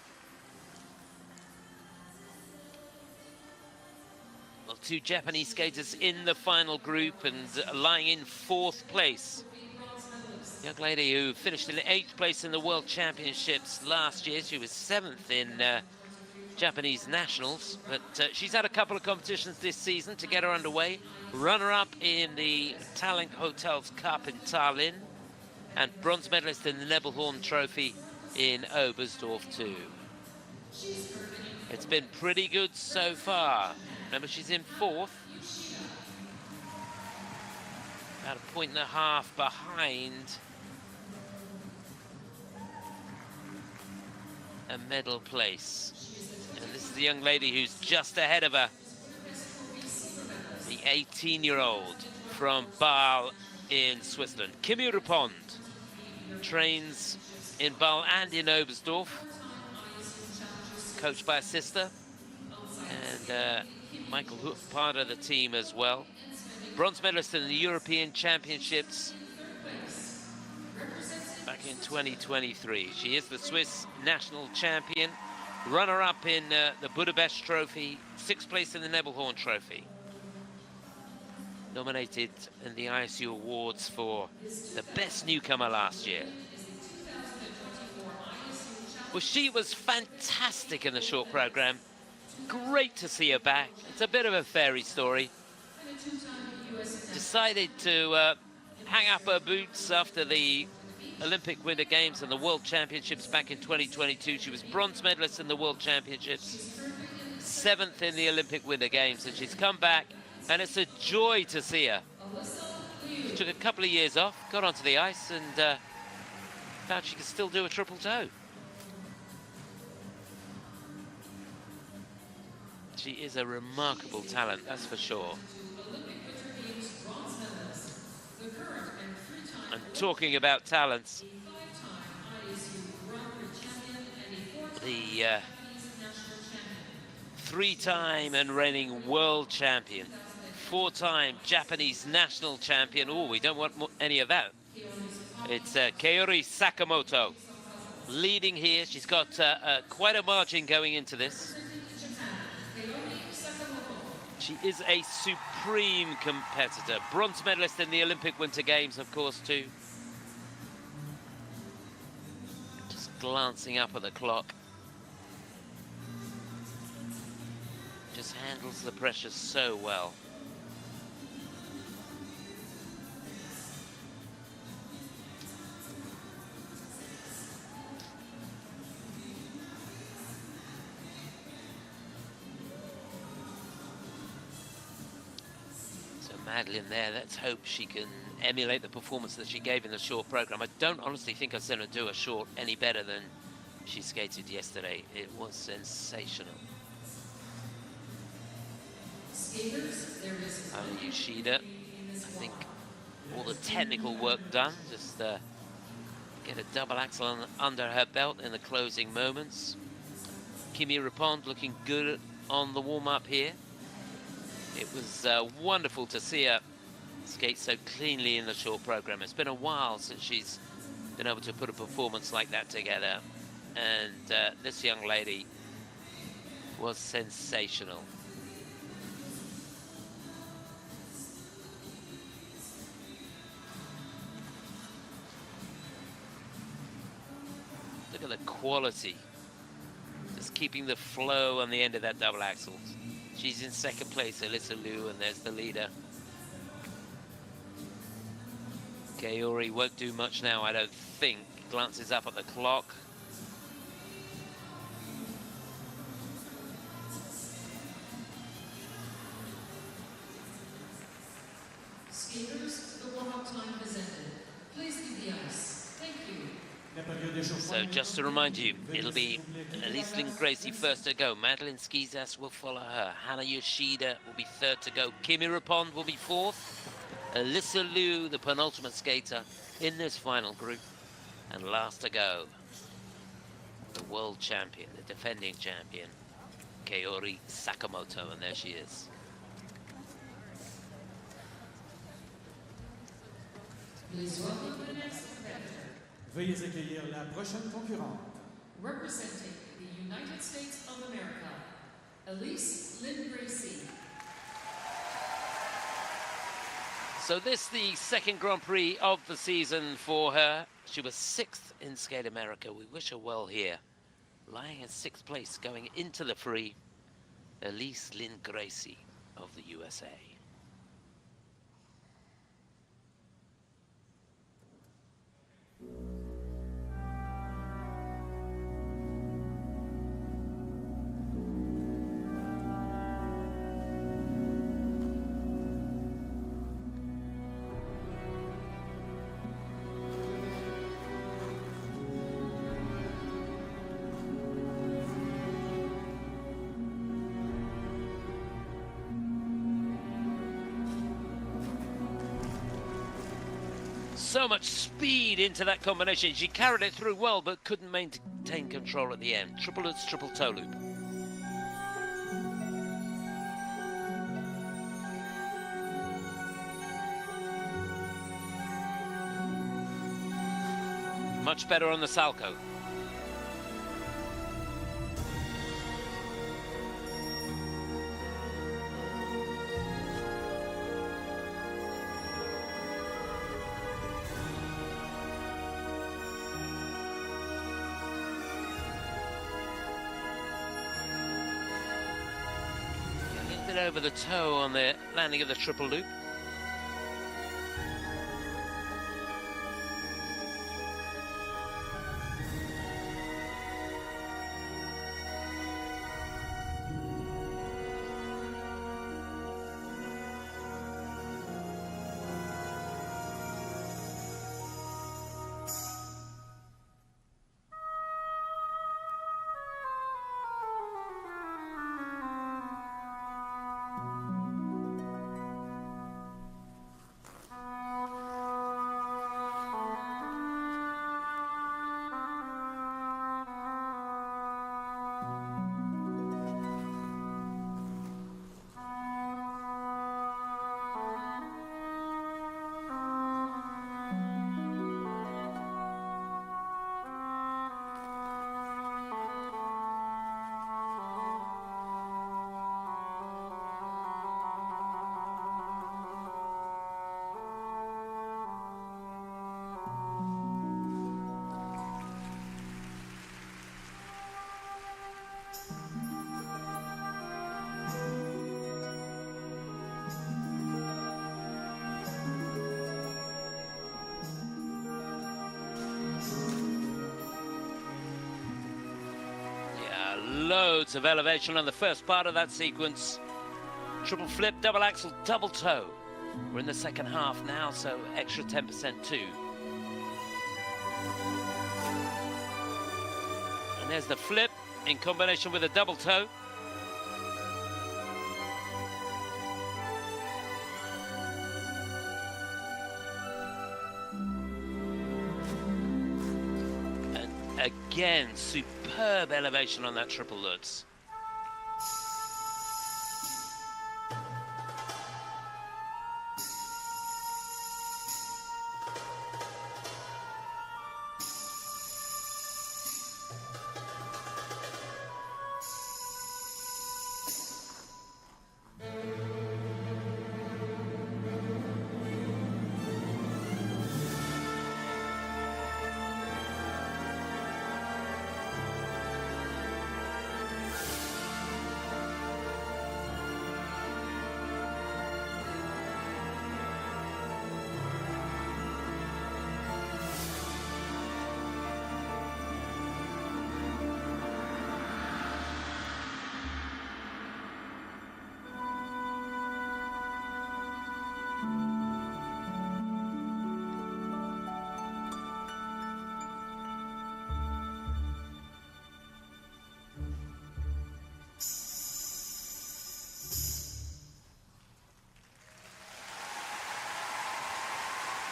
Well, 2 Japanese skaters in the final group and lying in 4th place. Young lady who finished in 8th place in the World Championships last year. She was 7th in Japanese Nationals, but she's had a couple of competitions this season to get her underway. Runner-up in the Tallink Hotels Cup in Tallinn, and bronze medalist in the Nebelhorn Trophy in Oberstdorf too. It's been pretty good so far. Remember, she's in 4th. About a 1.5 points behind a medal place. And this is the young lady who's just ahead of her. The 18-year-old from Bâle in Switzerland. Kimmy Repond trains in Bâle and in Oberstdorf, coached by a sister, and Michael Hook, part of the team as well. Bronze medalist in the European Championships back in 2023. She is the Swiss national champion, runner-up in the Budapest Trophy, 6th place in the Nebelhorn Trophy. Nominated in the ISU Awards for the best newcomer last year. Well, she was fantastic in the short program. Great to see her back. It's a bit of a fairy story. Decided to hang up her boots after the Olympic Winter Games and the World Championships back in 2022. She was bronze medalist in the World Championships. 7th in the Olympic Winter Games, and she's come back, and it's a joy to see her. She took a couple of years off, got onto the ice, and found she could still do a triple toe. She is a remarkable talent, that's for sure. And talking about talents, the 3-time and reigning world champion, 4-time Japanese national champion. Oh, we don't want any of that. It's Kaori Sakamoto leading here. She's got quite a margin going into this. She is a supreme competitor. Bronze medalist in the Olympic Winter Games, of course, too. Just glancing up at the clock. Just handles the pressure so well. Madeline there, let's hope she can emulate the performance that she gave in the short program. I don't honestly think I've seen her do a short any better than she skated yesterday. It was sensational. Hana Yoshida, I think all the technical work done, just get a double axel under her belt in the closing moments. Kimmy Repond looking good on the warm-up here. It was wonderful to see her skate so cleanly in the short program. It's been a while since she's been able to put a performance like that together. And this young lady was sensational. Look at the quality. Just keeping the flow on the end of that double axel. She's in second place, Alysa Liu, and there's the leader. Kaori won't do much now, I don't think. Glances up at the clock. Skaters, the warm-up time has ended. Please leave the ice. Thank you. So just to remind you, it'll be Elyce Lin-Gracey first to go. Madeline Schizas will follow her. Hana Yoshida will be third to go. Kimmy Repond will be fourth. Alysa Liu, the penultimate skater in this final group. And last to go, the world champion, the defending champion, Kaori Sakamoto. And there she is. Please welcome the next competitor. Veuillez accueillir la prochaine concurrente. Representing the United States of America, Elyce Lin-Gracey. So this the second Grand Prix of the season for her. She was 6th in Skate America. We wish her well here. Lying in 6th place going into the free, Elyce Lin-Gracey of the USA. So much speed into that combination. She carried it through well, but couldn't maintain control at the end. Triple Lutz, triple toe loop. Much better on the Salchow. Over the toe on the landing of the triple loop. loads of elevation on the first part of that sequence. Triple flip, double axel, double toe. We're in the second half now, so extra 10% too. And there's the flip in combination with a double toe. And again, superb elevation on that triple Lutz.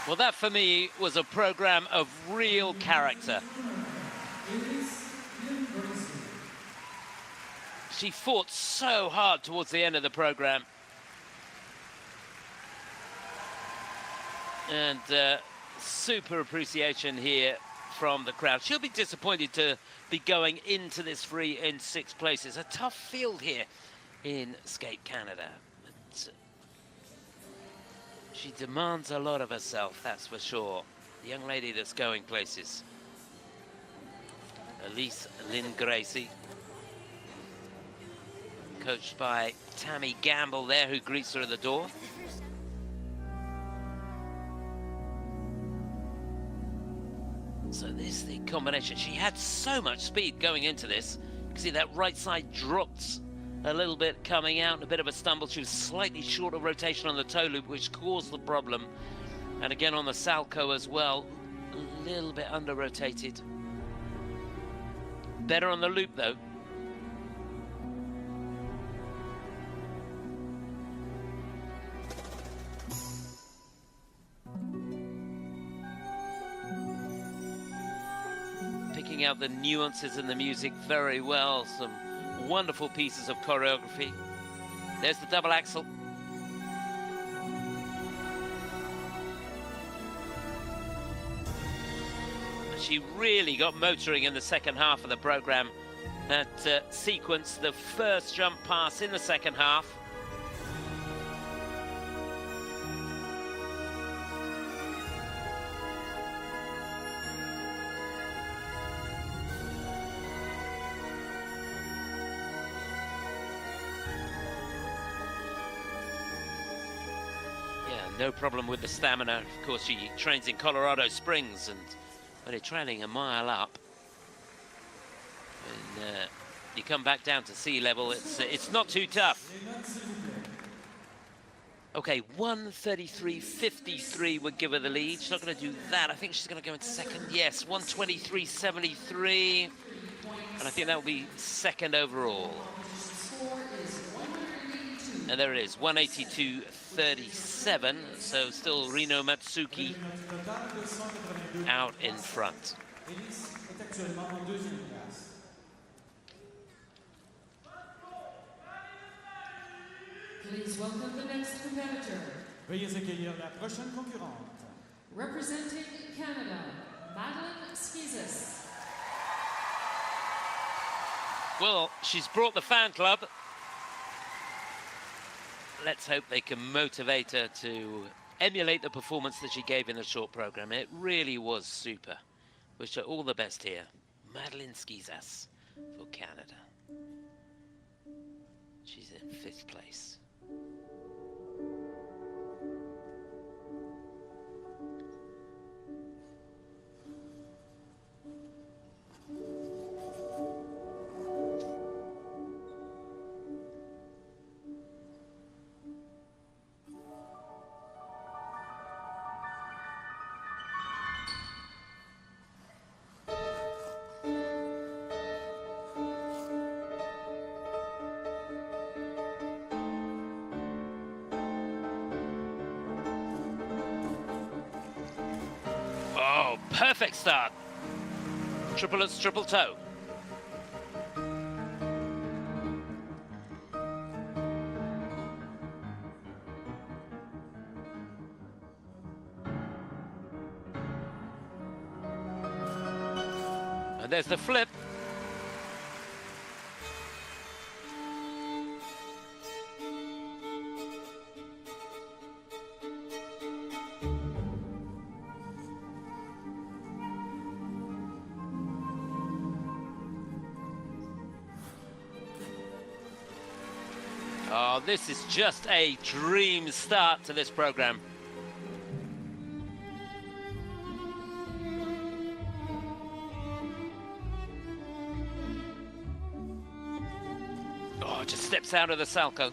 Well, that for me was a program of real character. She fought so hard towards the end of the program. And super appreciation here from the crowd. She'll be disappointed to be going into this free in 6th place. It's a tough field here in Skate Canada. But she demands a lot of herself, that's for sure. The young lady that's going places. Elyce Lin-Gracey, coached by Tammy Gamble there, who greets her at the door. So this, the combination. She had so much speed going into this. You can see that right side dropped a little bit coming out, a bit of a stumble. She was slightly short of rotation on the toe loop, which caused the problem. And again on the Salco as well, a little bit under-rotated. Better on the loop though. Picking out the nuances in the music very well. Some wonderful pieces of choreography. There's the double axel. She really got motoring in the second half of the program. That sequence, the first jump pass in the second half. No problem with the stamina. Of course, she trains in Colorado Springs, and only training a mile up. And you come back down to sea level, it's not too tough. Okay, 1:33.53 would give her the lead. She's not going to do that. I think she's going to go into second. Yes, 1:23.73, and I think that will be second overall. And there it is, 1:82.37, so still Rino Matsuike out in front. Please welcome the next competitor. Veuillez accueillir la prochaine concurrente. Representing Canada, Madeline Schizas. Well, she's brought the fan club. Let's hope they can motivate her to emulate the performance that she gave in the short program. It really was super. Wish her all the best here. Madeline Schizas for Canada. She's in 5th place. Perfect start. Triplets, triple toe. And there's the flip. Oh, this is just a dream start to this program. Oh, just steps out of the salco.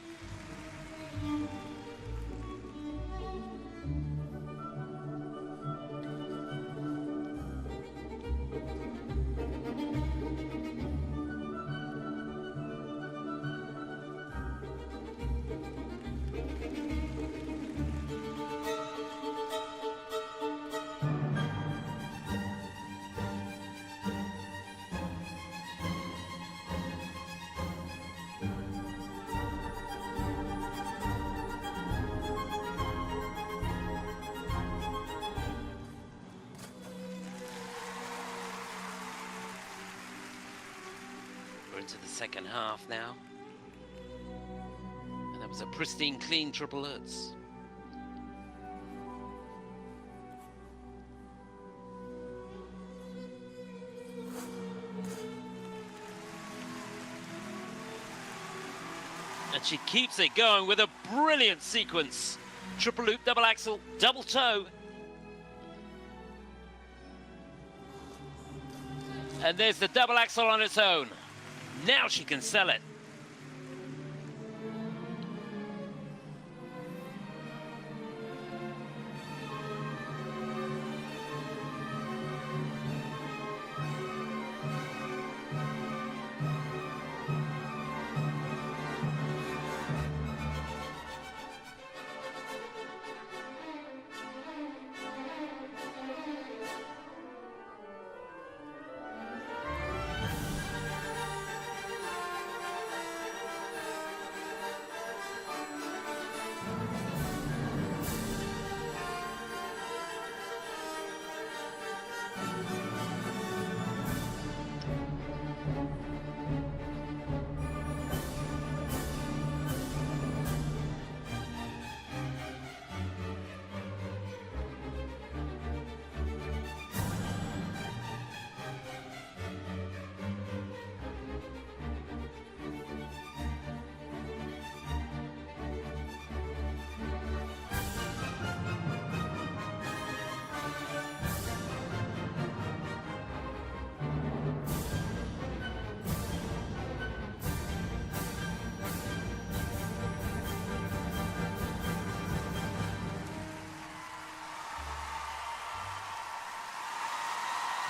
Into the second half now. And that was a pristine, clean triple Lutz. And she keeps it going with a brilliant sequence. Triple loop, double axel, double toe. And there's the double axel on its own. Now she can sell it.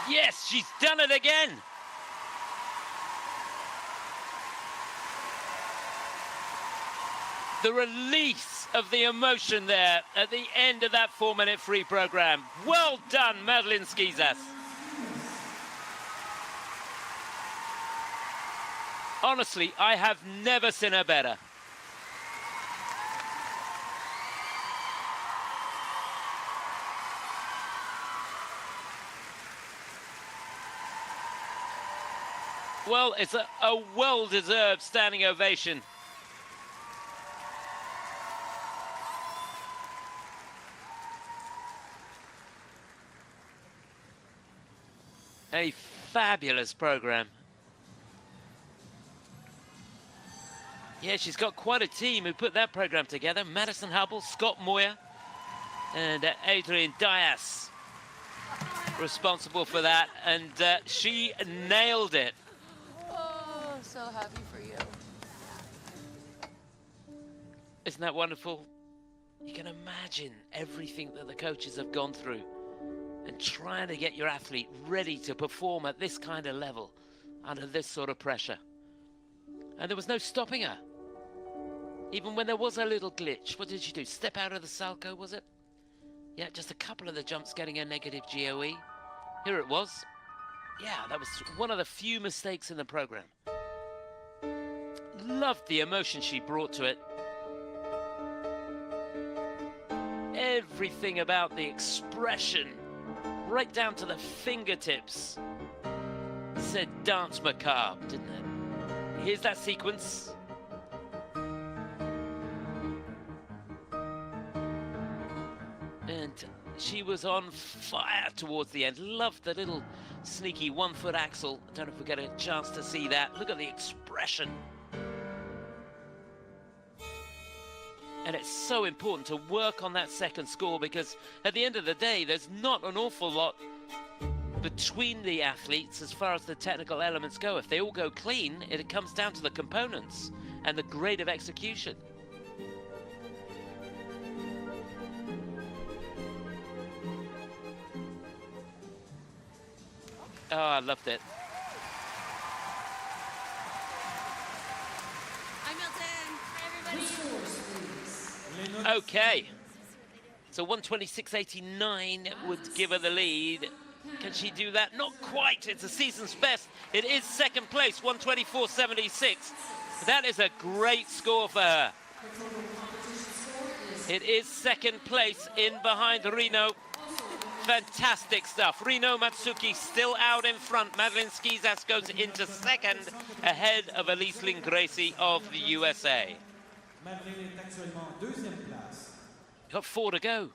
Yes, she's done it again. The release of the emotion there at the end of that 4-minute free program. Well done, Madeline Schizas. Honestly, I have never seen her better. Well, it's a well-deserved standing ovation. A fabulous program. Yeah, she's got quite a team who put that program together. Madison Hubble, Scott Moyer, and Adrian Dias responsible for that. And she nailed it. So happy for you. Isn't that wonderful? You can imagine everything that the coaches have gone through and trying to get your athlete ready to perform at this kind of level under this sort of pressure. And there was no stopping her. Even when there was a little glitch, what did she do? Step out of the salco, was it? Yeah, just a couple of the jumps getting a negative GOE. Here it was. Yeah, that was one of the few mistakes in the program. Loved the emotion she brought to it. Everything about the expression, right down to the fingertips, said dance macabre, didn't it? Here's that sequence. And she was on fire towards the end. Loved the little sneaky 1-foot axel. I don't know if we get a chance to see that. Look at the expression. And it's so important to work on that second score, because at the end of the day, there's not an awful lot between the athletes as far as the technical elements go. If they all go clean, it comes down to the components and the grade of execution. Oh, I loved it. Okay, so 126.89 would give her the lead. Can she do that? Not quite. It's a season's best. It is second place, 124.76. That is a great score for her. It is second place in behind Rino. Fantastic stuff. Rino Matsuike still out in front. Madeline Schizas goes into second, ahead of Elyce Lin-Gracey of the USA. Madeline est actuellement en deuxième place. Got 4 to go.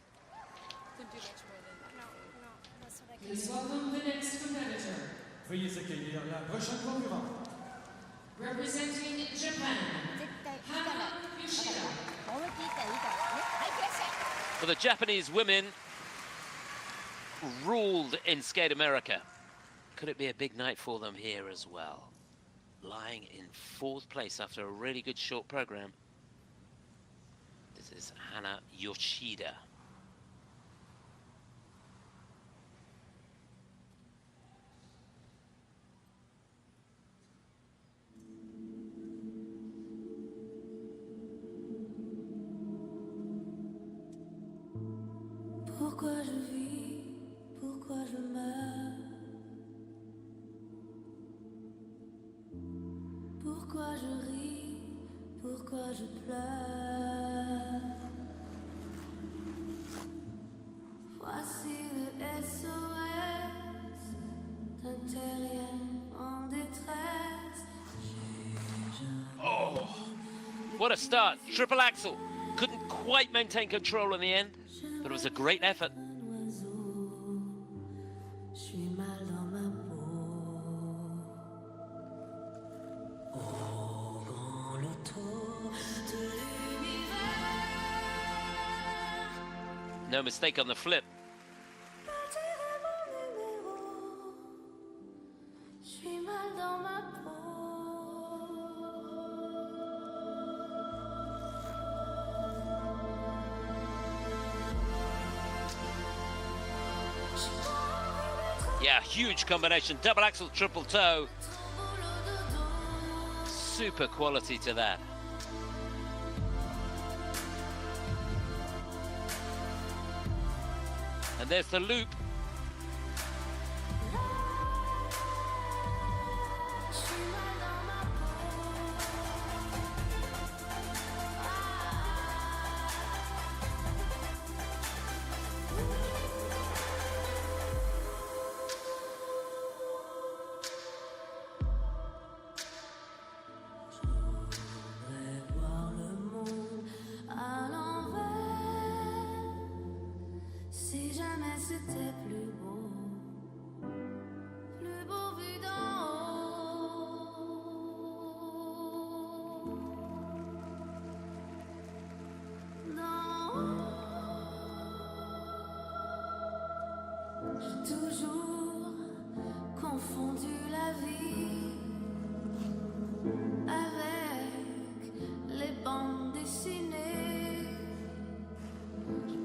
Please welcome the next competitor. Veuillez accueillir la prochaine concurrente. Representing Japan, Hana Yoshida. Well, the Japanese women ruled in Skate America. Could it be a big night for them here as well? Lying in 4th place after a really good short program. This is Hana Yoshida. Pourquoi je vis, pourquoi je meurs, pourquoi je ris, pourquoi je pleure. Voici le SOS d'un terrien en détresse. Oh, what a start. Triple axel. Couldn't quite maintain control in the end, but it was a great effort. No mistake on the flip. Yeah, huge combination. Double axel, triple toe. Super quality to that. And there's the loop. Toujours confondu la vie avec les bandes dessinées,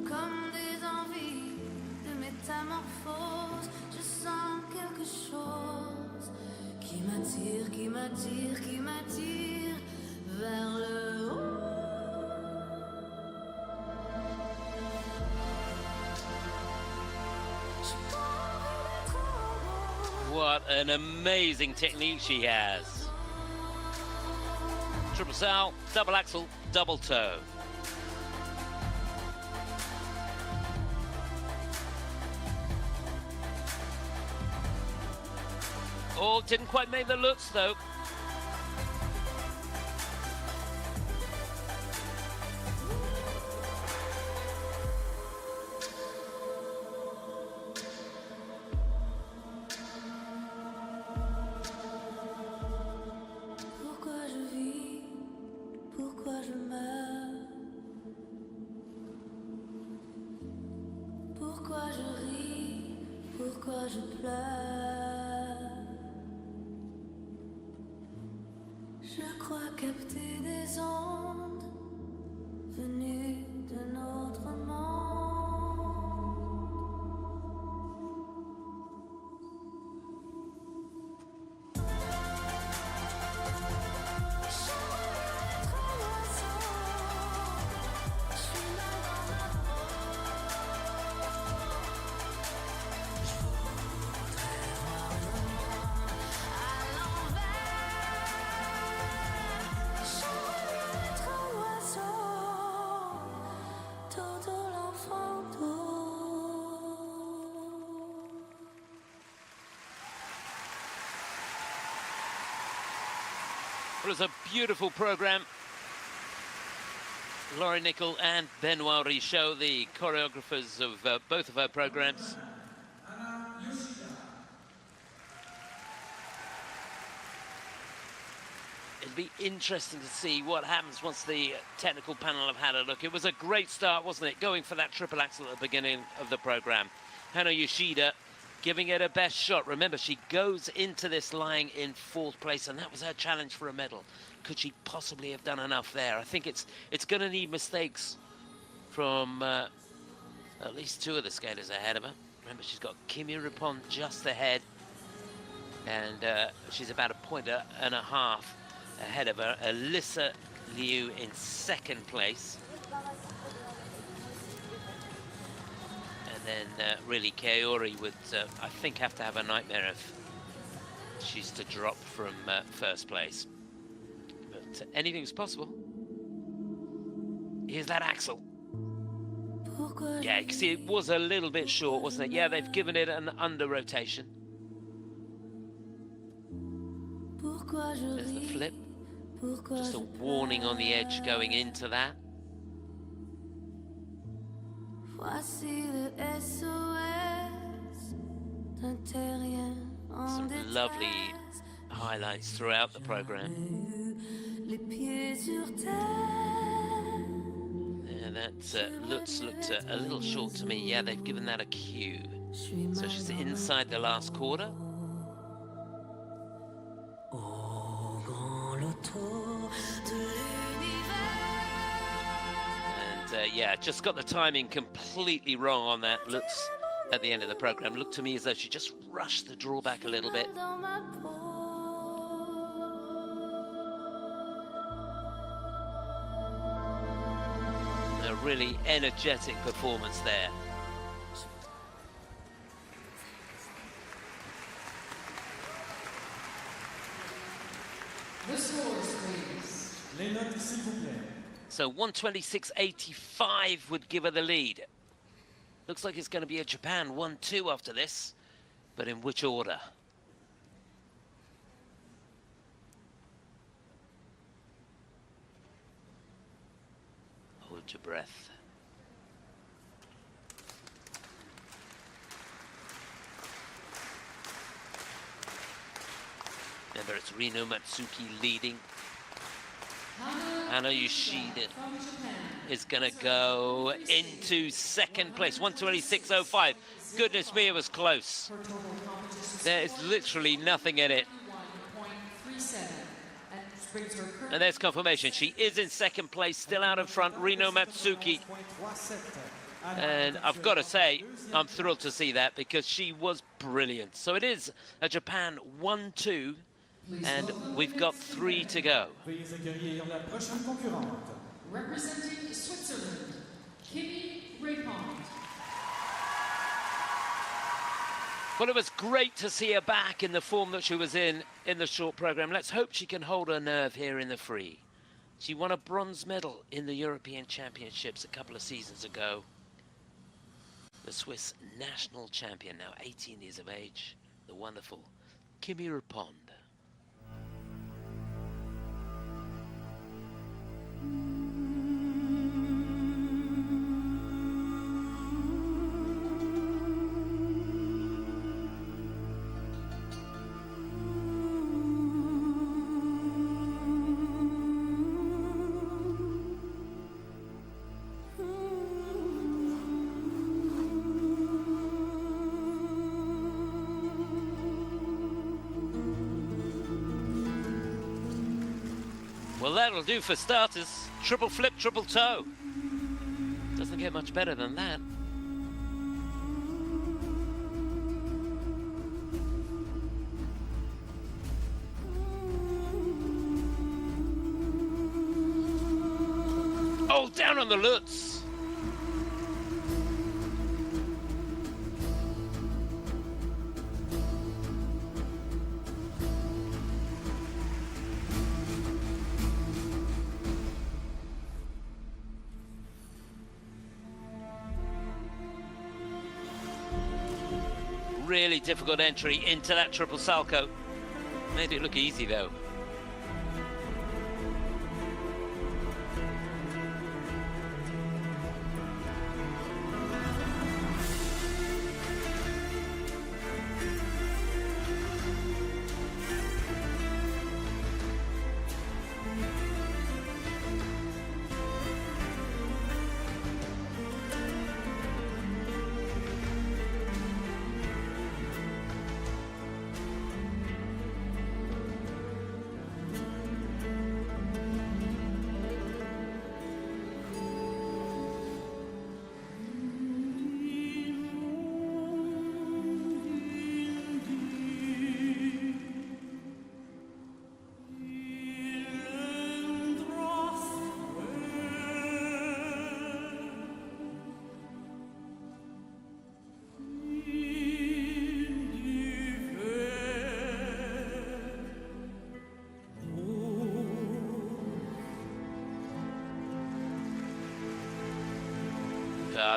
comme des envies de métamorphose. Je sens quelque chose qui m'attire, qui m'attire, qui m'attire vers le haut. J'ai pas envie d'être what an amazing technique she has. Triple sal, double axel, double toe. Oh, didn't quite make the looks though. Pourquoi je vis, pourquoi je meurs, pourquoi je ris, pourquoi je pleure. Je crois capter des ondes venues de notre monde. It was a beautiful program. Laurie Nicol and Benoit Richaud, the choreographers of both of her programs. It'd be interesting to see what happens once the technical panel have had a look. It was a great start, wasn't it? Going for that triple axel at the beginning of the program. Hana Yoshida giving it her best shot. Remember, she goes into this lying in 4th place, and that was her challenge for a medal. Could she possibly have done enough there? I think it's going to need mistakes from at least 2 of the skaters ahead of her. Remember, she's got Kimmy Repond just ahead, and she's about a point and a half ahead of her. Alysa Liu in 2nd place. And then really Kaori would, I think, have to have a nightmare if she's to drop from 1st place. But anything's possible. Here's that axel. Yeah, you can see it was a little bit short, wasn't it? Yeah, they've given it an under rotation. There's the flip. Just a warning on the edge going into that. Some lovely highlights throughout the program. Yeah, that looked a little short to me. Yeah, they've given that a cue. So she's inside the last quarter. Yeah, just got the timing completely wrong on that. Looks at the end of the program. Looked to me as though she just rushed the drawback a little bit. A really energetic performance there. The scores, please. Les notes, s'il vous plaît. So 126.85 would give her the lead. Looks like it's going to be a Japan 1-2 after this, but in which order? Hold your breath. Remember, it's Rino Matsuike leading. Hana Yoshida is going to go into 2nd place, 126.05. Goodness me, it was close. There is literally nothing in it. And there's confirmation. She is in 2nd place, still out in front, Rino Matsuike. And I've got to say, I'm thrilled to see that because she was brilliant. So it is a Japan 1-2. And we've got 3 to go. Representing Switzerland, Kimmy Repond. Well, it was great to see her back in the form that she was in the short program. Let's hope she can hold her nerve here in the free. She won a bronze medal in the European Championships a couple of seasons ago. The Swiss national champion, now 18 years of age, the wonderful Kimmy Repond. Well, that'll do for starters. Triple flip, triple toe. Doesn't get much better than that. Oh, down on the Lutz. Really difficult entry into that triple salto. Made it look easy though.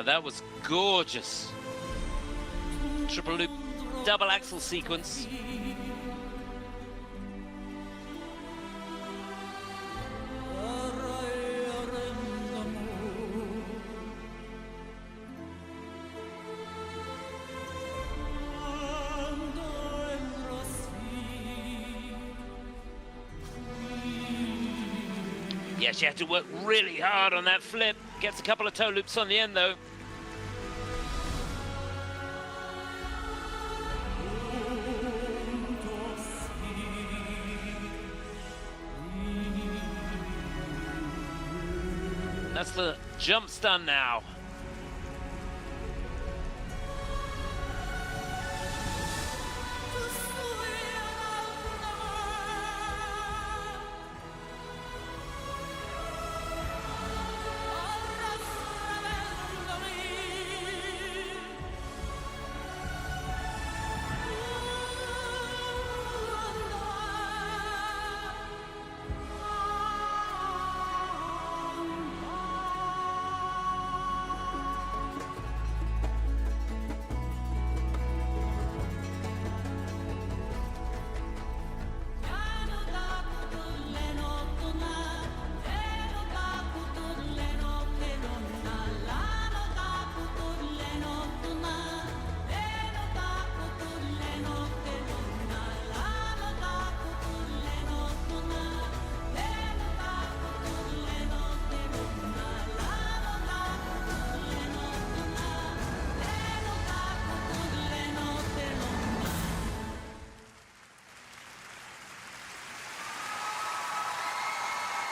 That was gorgeous. Triple loop, double axel sequence. Yeah, she had to work really hard on that flip. Gets a couple of toe loops on the end though. That's the jumps done now.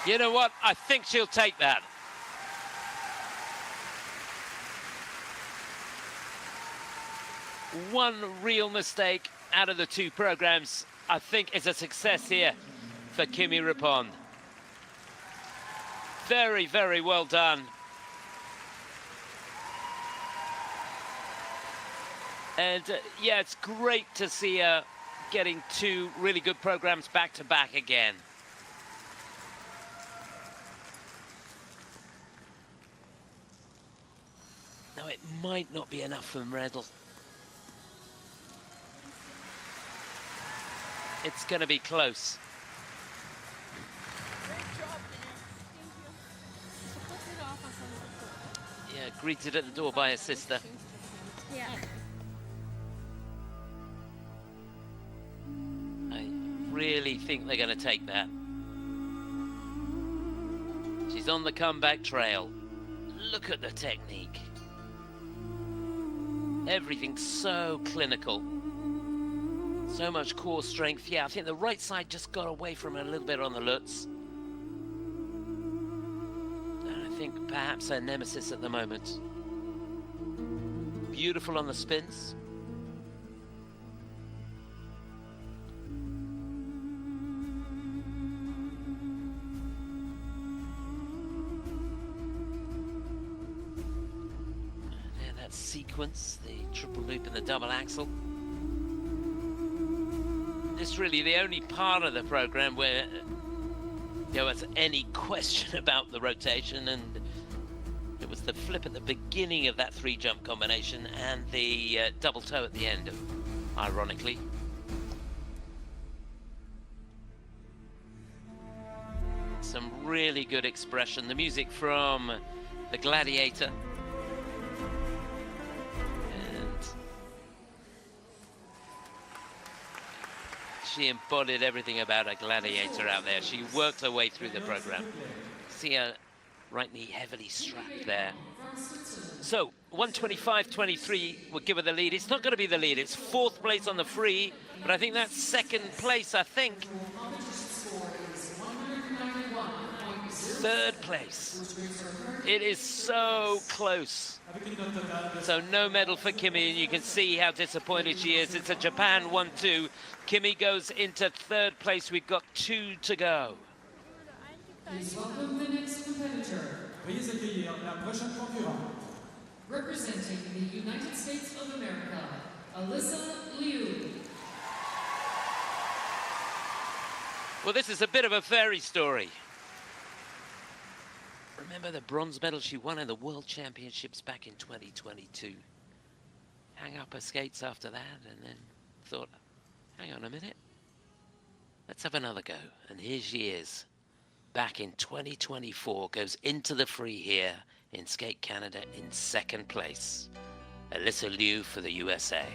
You know what? I think she'll take that. One real mistake out of the two programs, I think, is a success here for Kimmy Repond. Very, very well done. And yeah, it's great to see her getting two really good programs back to back again. Now, it might not be enough for medal. It's going to be close. Yeah, greeted at the door by her sister. Yeah. I really think they're going to take that. She's on the comeback trail. Look at the technique. Everything's so clinical. So much core strength. Yeah, I think the right side just got away from her a little bit on the Lutz. And I think perhaps her nemesis at the moment. Beautiful on the spins. And that sequence, the triple loop and the double axel. It's really the only part of the program where there was any question about the rotation, and it was the flip at the beginning of that three-jump combination and the double toe at the end, ironically. Some really good expression. The music from The Gladiator. She embodied everything about a gladiator out there. She worked her way through the program. See her right knee heavily strapped there. So 125.23 will give her the lead. It's not going to be the lead. It's fourth place on the free, but I think that's second place, I think. Third place. It is so close. So no medal for Kimmy, and you can see how disappointed she is. It's a Japan 1-2. Kimmy goes into third place. We've got 2 to go. Please welcome the next competitor. Veuillez accueillir la prochaine concurrente. Representing the United States of America, Alysa Liu. Well, this is a bit of a fairy story. Remember the bronze medal she won in the World Championships back in 2022. Hang up her skates after that and then thought, hang on a minute, let's have another go. And here she is, back in 2024, goes into the free here in Skate Canada in second place. Alysa Liu for the USA.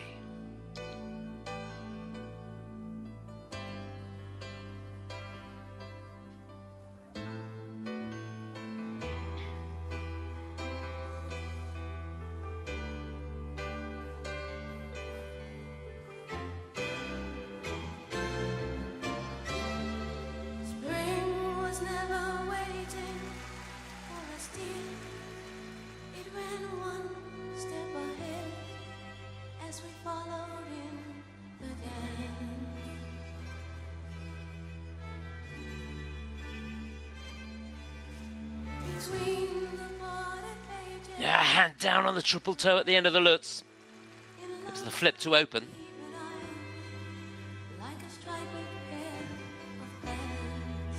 Spring was never waiting for us, dear. It ran one step ahead as we followed in the dance. Between the parted pages, Yeah, hand down on the triple toe at the end of the Lutz. It's the flip to open. like a striped pair of pants.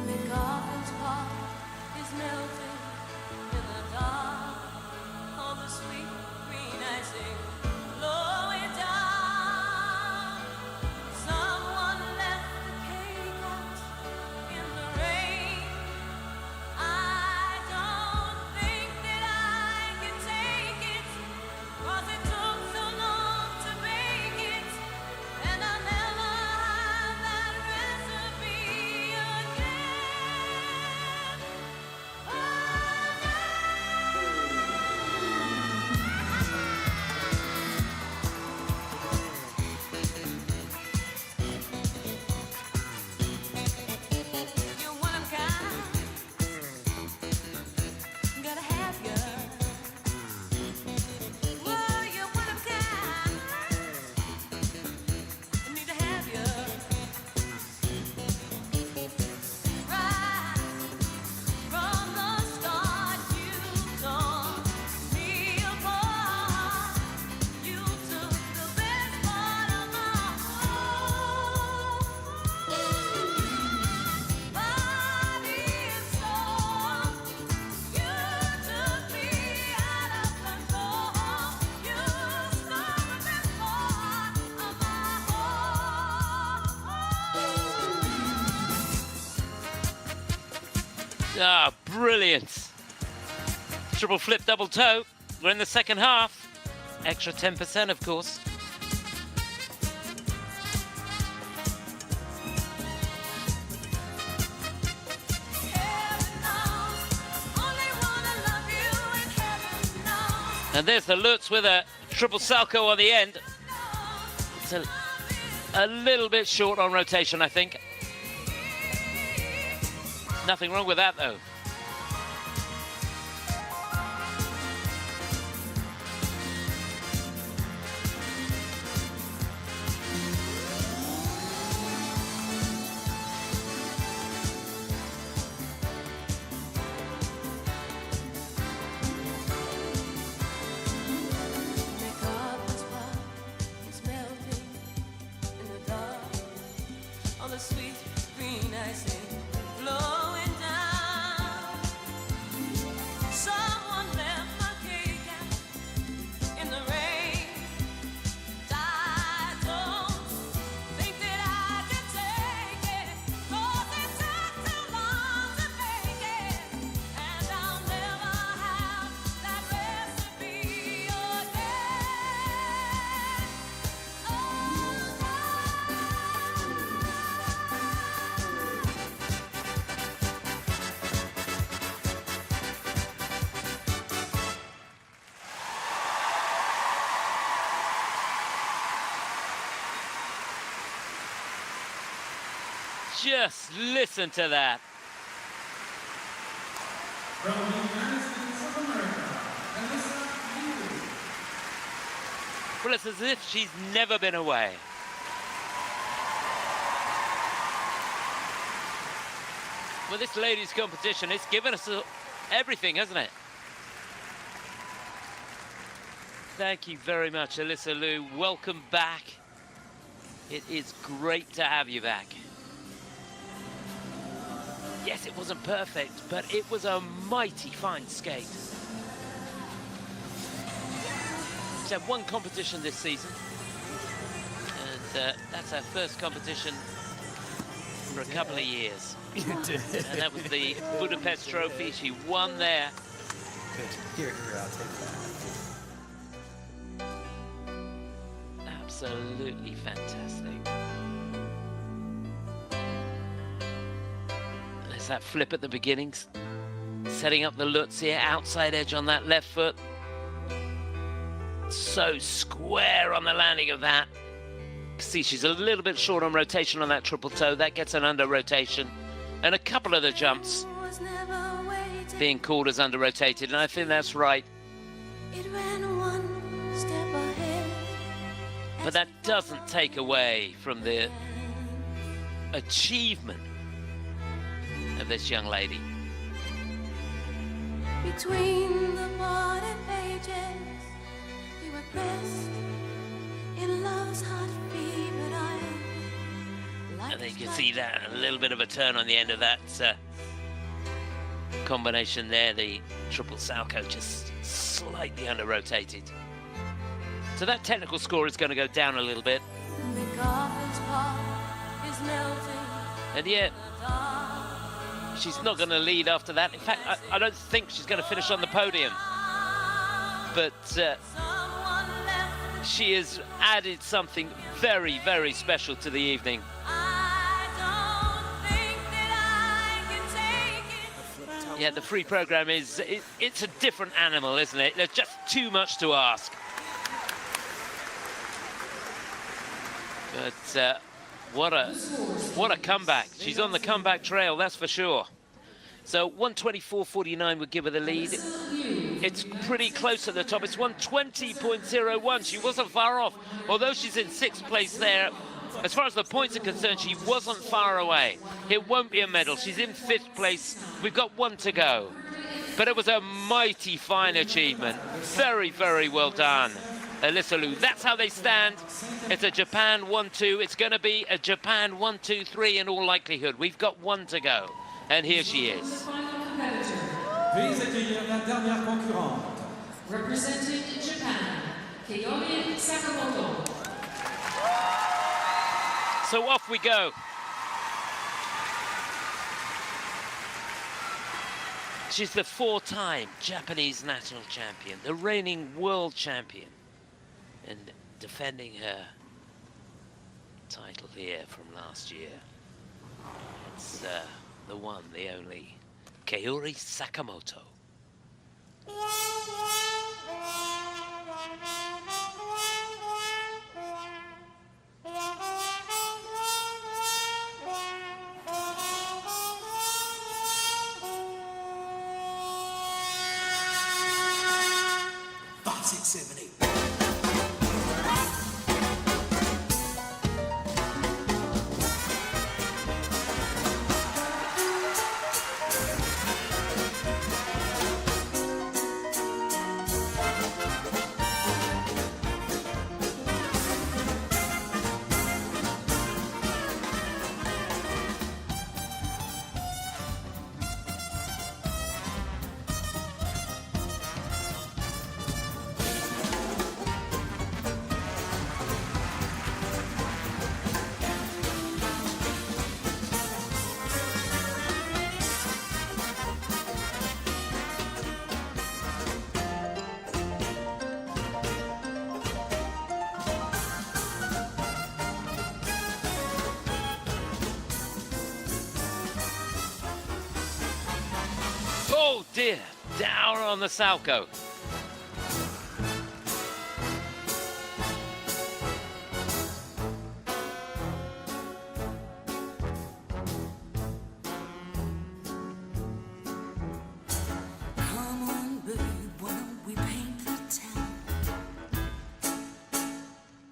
The garden's heart is melting in the dark. All the sweet green icing blowing down. Someone left the cake out in the rain. Ah, brilliant. Triple flip, double toe. We're in the second half. Extra 10%, of course. And there's the Lutz with a triple salto on the end. It's a little bit short on rotation, I think. Nothing wrong with that, though. Just listen to that. From the United States of America, Alysa Liu. Well, it's as if she's never been away. Well, this ladies' competition, it's given us everything, hasn't it? Thank you very much, Alysa Liu. Welcome back. It is great to have you back. Yes, it wasn't perfect, but it was a mighty fine skate. She's had one competition this season, and that's her first competition for a couple of years. And that was the Budapest Trophy. She won there. Good. Here, I'll take that. Absolutely fantastic. There's that flip at the beginning, setting up the Lutz here, outside edge on that left foot. So square on the landing of that. See, she's a little bit short on rotation on that triple toe. That gets an under rotation. And a couple of the jumps being called as under rotated, and I think that's right. But that doesn't take away from the achievement of this young lady. Between the parted pages, we were pressed in love's hot fever iron. And then you can see that, a little bit of a turn on the end of that combination there, the triple salto just slightly under rotated. So that technical score is going to go down a little bit. And yet, she's not going to lead after that. In fact, I don't think she's going to finish on the podium. But she has added something very, very special to the evening. Yeah, the free program is, it's a different animal, isn't it? There's just too much to ask. But what a comeback. She's on the comeback trail, that's for sure. So 124.49 would give her the lead. It's pretty close at the top. It's 120.01. She wasn't far off. Although she's in 6th place there, as far as the points are concerned, she wasn't far away. It won't be a medal. She's in 5th place. We've got one to go. But it was a mighty fine achievement. Very, very well done, Alysa Liu. That's how they stand. It's a Japan 1-2. It's going to be a Japan 1-2-3 in all likelihood. We've got one to go. And here she is. Veuillez accueillir la dernière concurrente. Representing Japan, Kaori Sakamoto. So off we go. She's the 4-time Japanese national champion, the reigning world champion, and defending her title here from last year. It's the one, the only, Kaori Sakamoto. Oh dear, down on the Salco. Come on, babe, why don't we paint the town?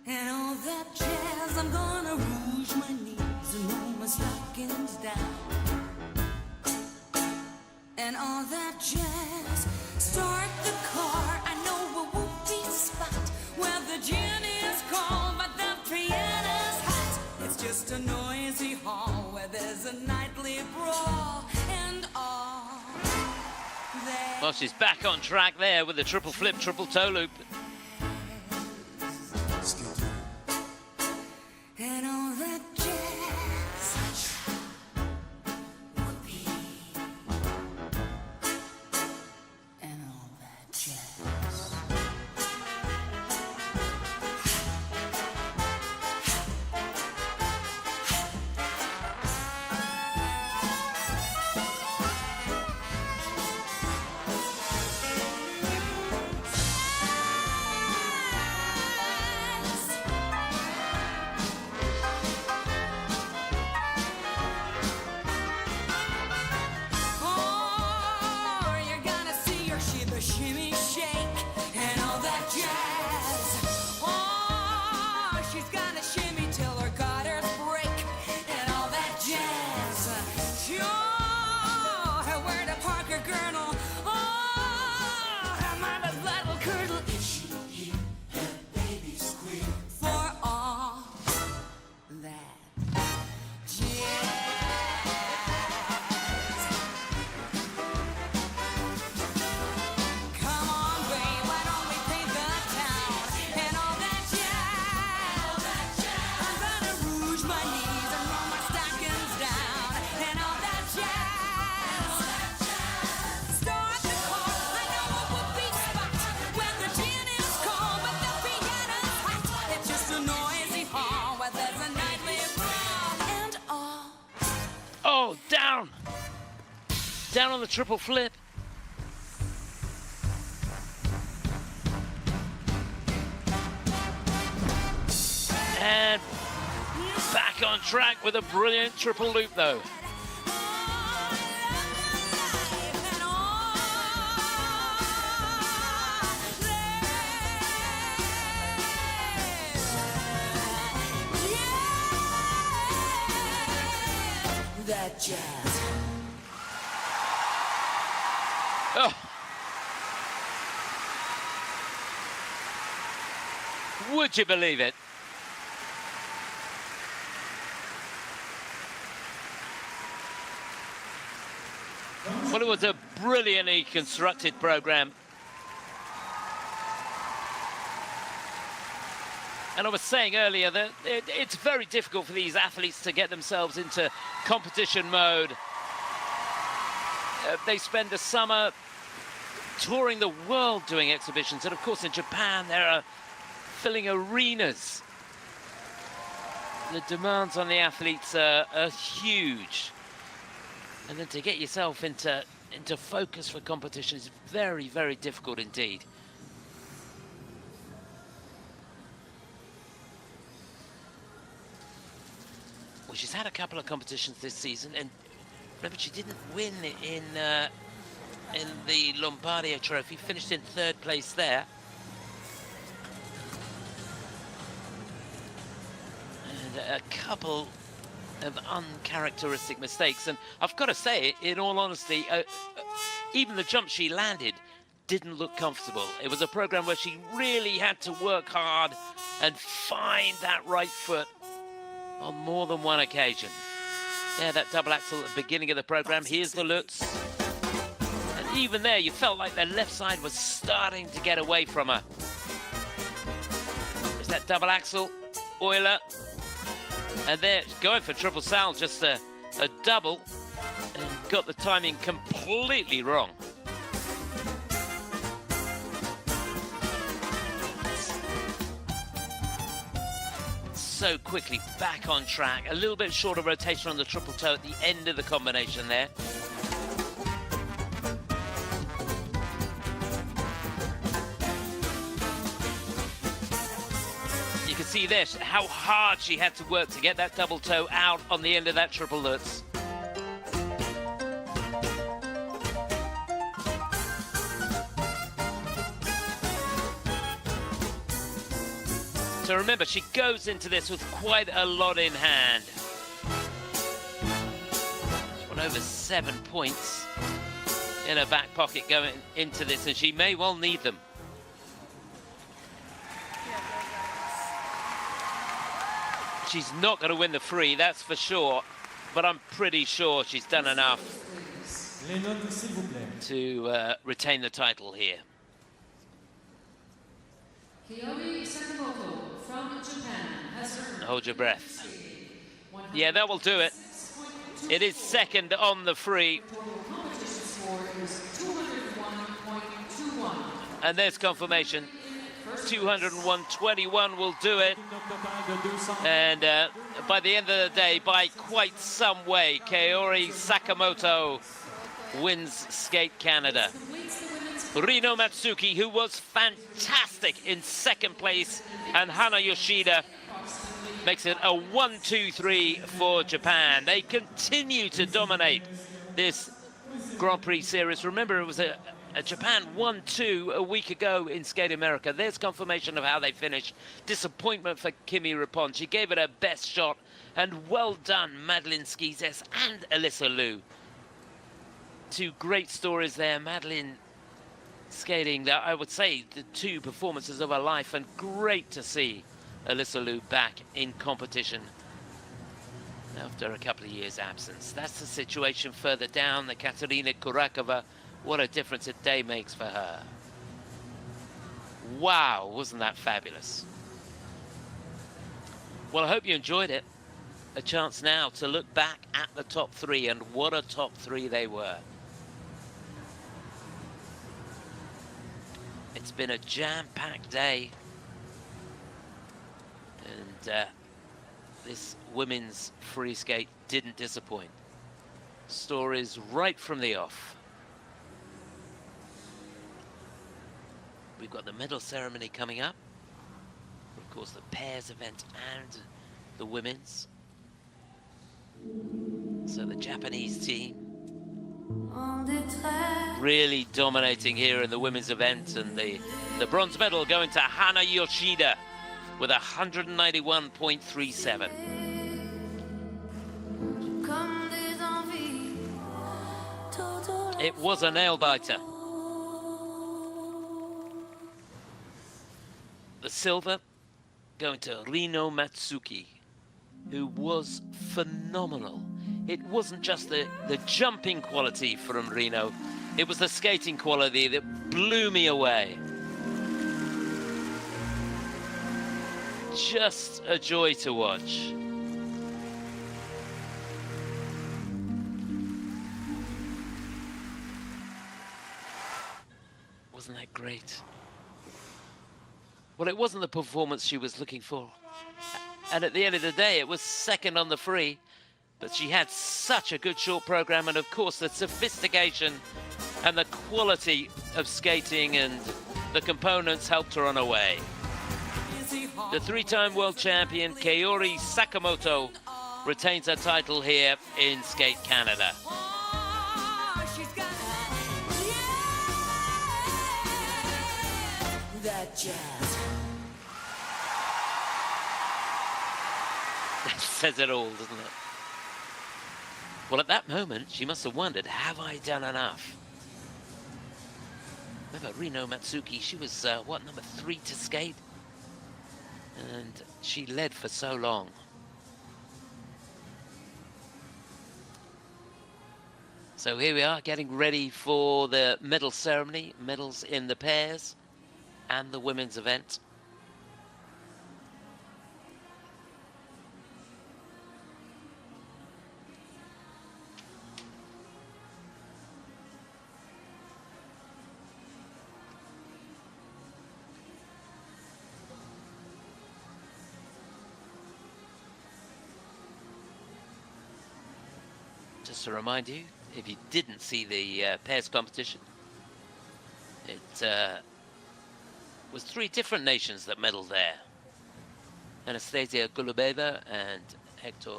And all that jazz, I'm gonna rouge my knees and roll my stockings down. And all that jazz, start the car. I know a whoopee spot where the gin is cold, but the piano's hot. It's just a noisy hall where there's a nightly brawl and all that. Well, she's back on track there with the triple flip, triple toe loop. And all that jazz, whoopee. And all that jazz. Oh, you're gonna see her shiver, shimmy, shake, and all that jazz. Oh, she's gonna shimmy till her gutters break, and all that jazz. Sure, her word of Parker girdle. Oh, her mama's blood will curdle. If she hear her baby squeal for all that jazz. Come on, babe, why don't we paint the town? And all that jazz. I'm gonna rouge my knees and roll my stockings down. And all that jazz. Start the car. I know a whoopee spot when the gin is cold, but the piano's hot. It's just a noisy hall where there's a nightly brawl and all. Oh, down! Down on the triple flip. And back on track with a brilliant triple loop though. That jazz. Oh. Would you believe it? Well, it was a brilliantly constructed program. And I was saying earlier that it's very difficult for these athletes to get themselves into competition mode they spend the summer touring the world doing exhibitions. And of course, in Japan, there are filling arenas. The demands on the athletes are huge. And then to get yourself into focus for competition is very, very difficult indeed. Well, she's had a couple of competitions this season, and remember, she didn't win in the Lombardia Trophy, finished in 3rd place there. And a couple of uncharacteristic mistakes, and I've got to say, in all honesty, even the jump she landed didn't look comfortable. It was a program where she really had to work hard and find that right foot on more than one occasion. Yeah, that double axel at the beginning of the program. Here's the Lutz. And even there, you felt like the left side was starting to get away from her. There's that double axel, Euler. And there, going for triple sal, just a double, and got the timing completely wrong. So quickly back on track. A little bit shorter rotation on the triple toe at the end of the combination there. You can see this, how hard she had to work to get that double toe out on the end of that triple Lutz. So remember, she goes into this with quite a lot in hand. She's won over 7 points in her back pocket going into this, and she may well need them. She's not going to win the free, that's for sure, but I'm pretty sure she's done enough to retain the title here. Kaori Sakamoto from Japan has earned... Hold your breath. Yeah, that will do it. It is second on the free. Competition score is 201.21. And there's confirmation. 201.21 will do it. And by the end of the day, by quite some way, Kaori Sakamoto wins Skate Canada. Rino Matsuike, who was fantastic in 2nd place, and Hana Yoshida makes it a 1-2-3 for Japan. They continue to dominate this Grand Prix series. Remember, it was a Japan 1-2 a week ago in Skate America. There's confirmation of how they finished. Disappointment for Kimmy Repond. She gave it her best shot, and well done, Madeline Schizas and Alysa Liu. 2 great stories there. Madeline skating, that I would say, the 2 performances of her life, and great to see Alysa Liu back in competition after a couple of years' absence. That's the situation further down. The Katarina Kurakova, what a difference a day makes for her. Wow, wasn't that fabulous? Well, I hope you enjoyed it. A chance now to look back at the top 3, and what a top 3 they were. It's been a jam-packed day, and this women's free skate didn't disappoint. Stories right from the off. We've got the medal ceremony coming up. Of course, the pairs event and the women's. So the Japanese team really dominating here in the women's event, and the bronze medal going to Hana Yoshida with 191.37. It was a nail-biter. The silver going to Rino Matsuike, who was phenomenal. It wasn't just the jumping quality from Rino, it was the skating quality that blew me away. Just a joy to watch. great. Well, it wasn't the performance she was looking for. And at the end of the day, it was second on the free. But she had such a good short program, and of course the sophistication and the quality of skating and the components helped her on her way. The three-time world champion Kaori Sakamoto retains her title here in Skate Canada. That jazz. That says it all, doesn't it? Well, at that moment, she must have wondered, have I done enough? Remember, Rino Matsuike, she was, number 3 to skate? And she led for so long. So here we are, getting ready for the medal ceremony, medals in the pairs and the women's event. Just to remind you, if you didn't see the pairs competition, it was 3 different nations that medaled there. Anastasia Golubeva and Hector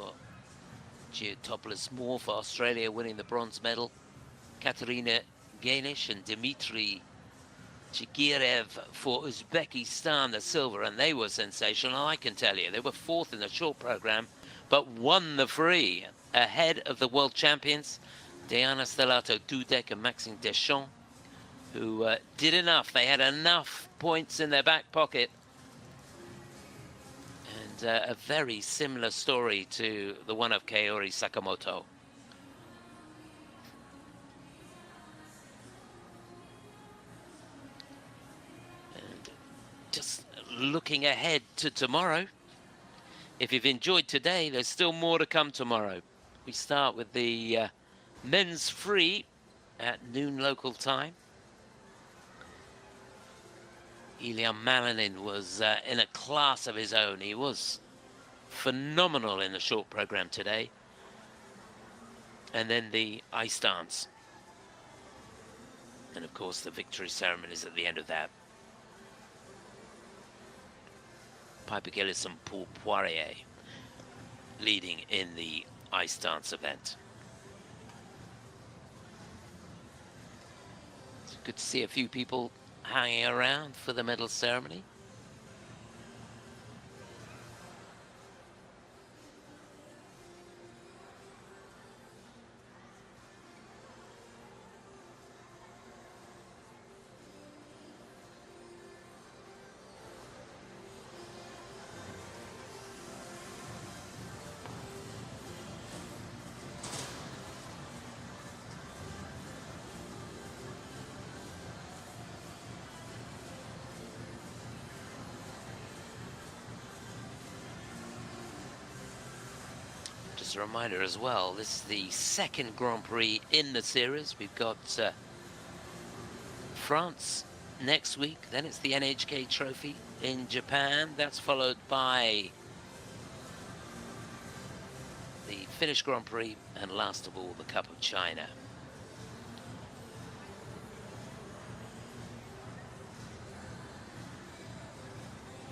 Giotopoulos-Moore for Australia winning the bronze medal. Katerina Gainish and Dmitry Chigirev for Uzbekistan the silver, and they were sensational, I can tell you. They were 4th in the short program, but won the free, ahead of the world champions, Diana Stellato-Dudek and Maxime Deschamps, who did enough. They had enough points in their back pocket. And a very similar story to the one of Kaori Sakamoto. And just looking ahead to tomorrow, if you've enjoyed today, there's still more to come tomorrow. We start with the men's free at noon local time. Ilya Malinin was in a class of his own. He was phenomenal in the short program today. And then the ice dance. And of course the victory ceremonies at the end of that. Piper Gillis and Paul Poirier leading in the ice dance event. It's good to see a few people hanging around for the medal ceremony. Just a reminder as well, this is the second Grand Prix in the series. We've got France next week, then it's the NHK Trophy in Japan. That's followed by the Finnish Grand Prix, and last of all, the Cup of China.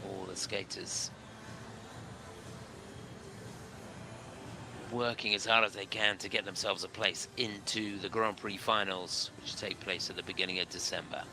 All the skaters working as hard as they can to get themselves a place into the Grand Prix finals, which take place at the beginning of December.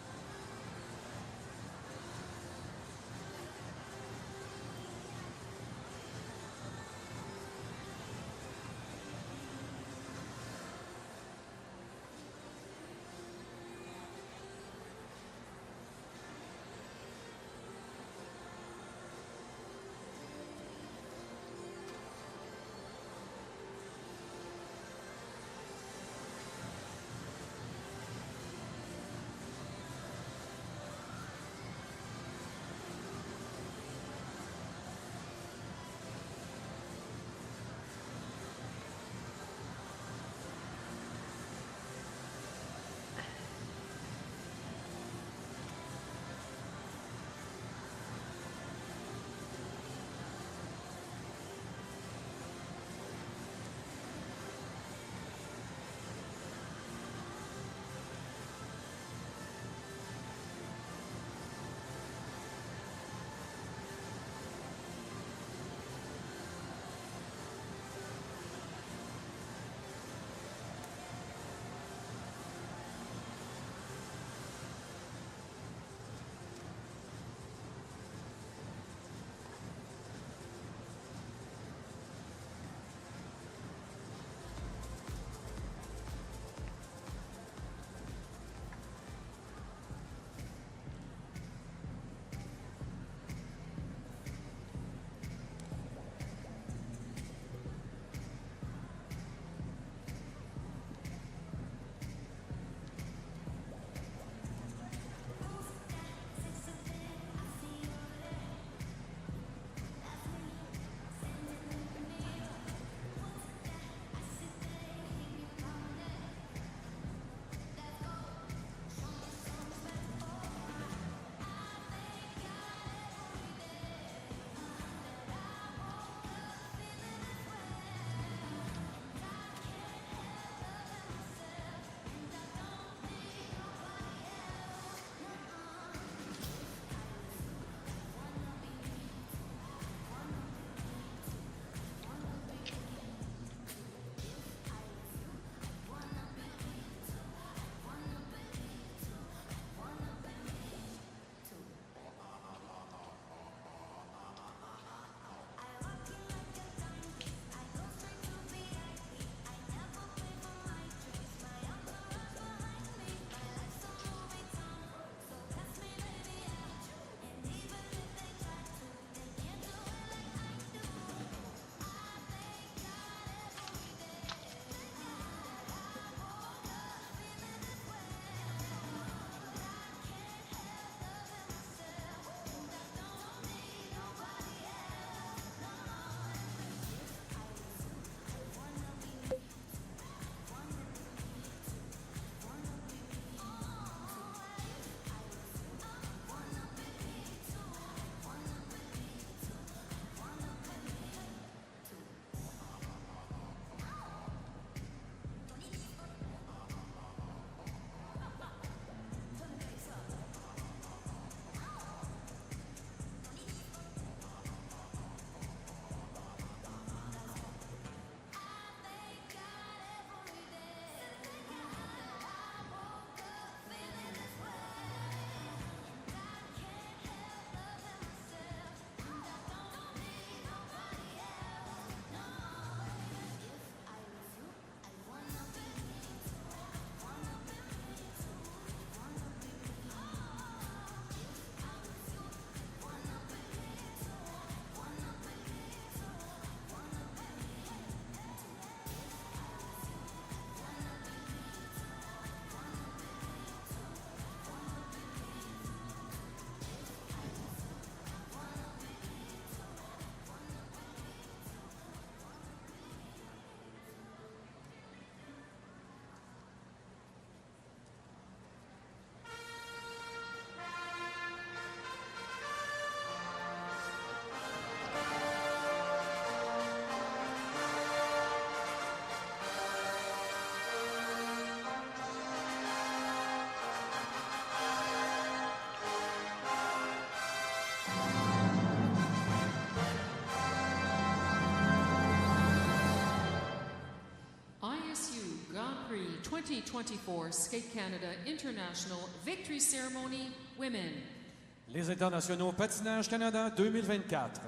2024 Skate Canada International Victory Ceremony Women. Les internationaux Patinage Canada 2024.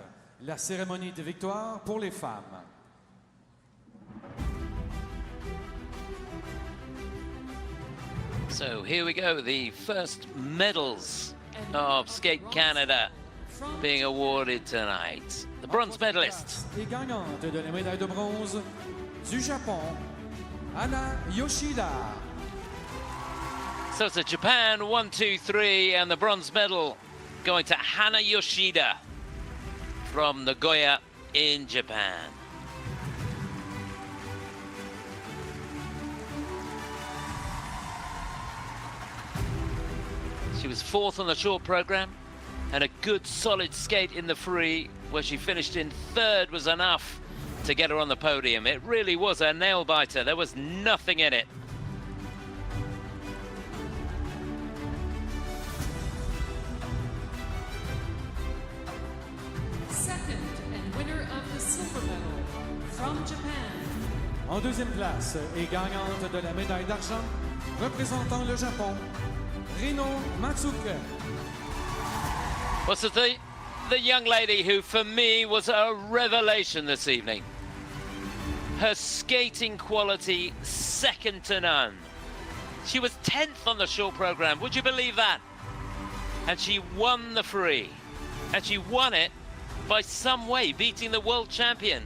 La cérémonie de victoire pour les femmes. So here we go, the first medals of Skate Canada being awarded tonight. The bronze medalist. Et gagnante de la médaille de bronze du Japon, Hana Yoshida. So it's a Japan 1, 2, 3, and the bronze medal going to Hana Yoshida from Nagoya in Japan. She was fourth on the short program, and a good solid skate in the free, where she finished in third, was enough to get her on the podium. It really was a nail biter. There was nothing in it. Second and winner of the silver medal from Japan. En deuxième place et gagnante de la médaille d'argent, représentant le Japon, Rino Matsuike. What's the young lady who, for me, was a revelation this evening. Her skating quality, second to none. She was 10th on the short program, would you believe that? And she won the free. And she won it by some way, beating the world champion,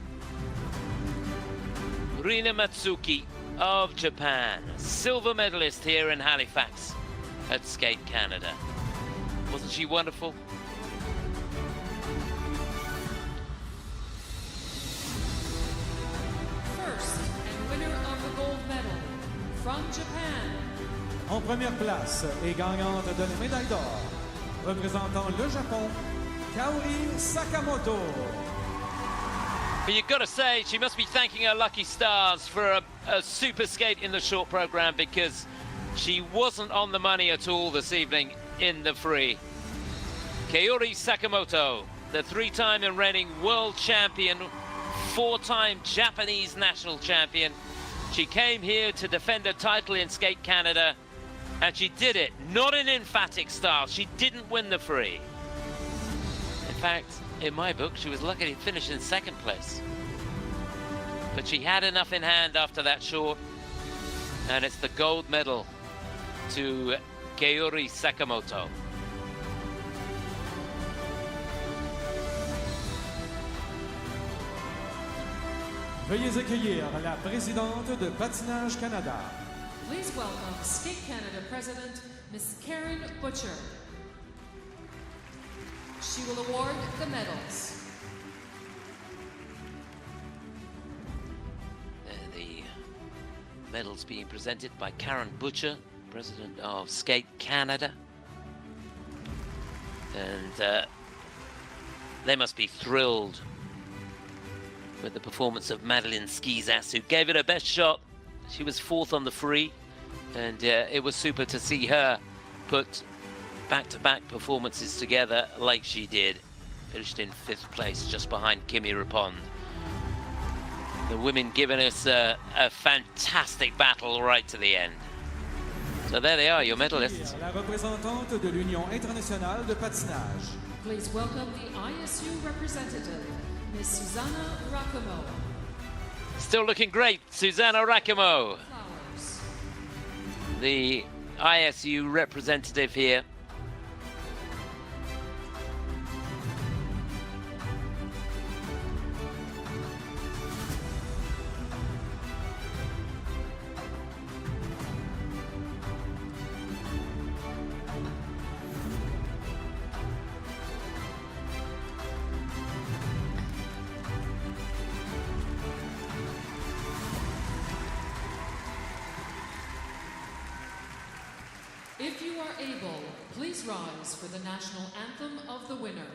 Rino Matsuike of Japan, silver medalist here in Halifax at Skate Canada. Wasn't she wonderful? First and winner of the gold medal from Japan. En première place et gagnante de la médaille d'or, représentant le Japon, Kaori Sakamoto. But you've got to say, she must be thanking her lucky stars for a super skate in the short program, because she wasn't on the money at all this evening in the free. Kaori Sakamoto, the three-time and reigning world champion, four-time Japanese national champion. She came here to defend her title in Skate Canada, and she did it, not in emphatic style. She didn't win the free. In fact, in my book, she was lucky to finish in second place. But she had enough in hand after that short, and it's the gold medal to Kaori Sakamoto. Veuillez accueillir la présidente de Patinage Canada. Please welcome Skate Canada President, Ms. Karen Butcher. She will award the medals. The medals being presented by Karen Butcher, President of Skate Canada. And they must be thrilled with the performance of Madeline Schizas, who gave it her best shot. She was fourth on the free, and it was super to see her put back-to-back performances together like she did. Finished in fifth place, just behind Kimmy Repond. The women giving us a fantastic battle right to the end. So there they are, your medalists. La représentante de l'Union internationale de patinage. Please welcome the ISU representative, Ms. Susanna Rakamo. Still looking great, Susanna Rakamo, Flowers. the ISU representative here. If you are able, please rise for the national anthem of the winner.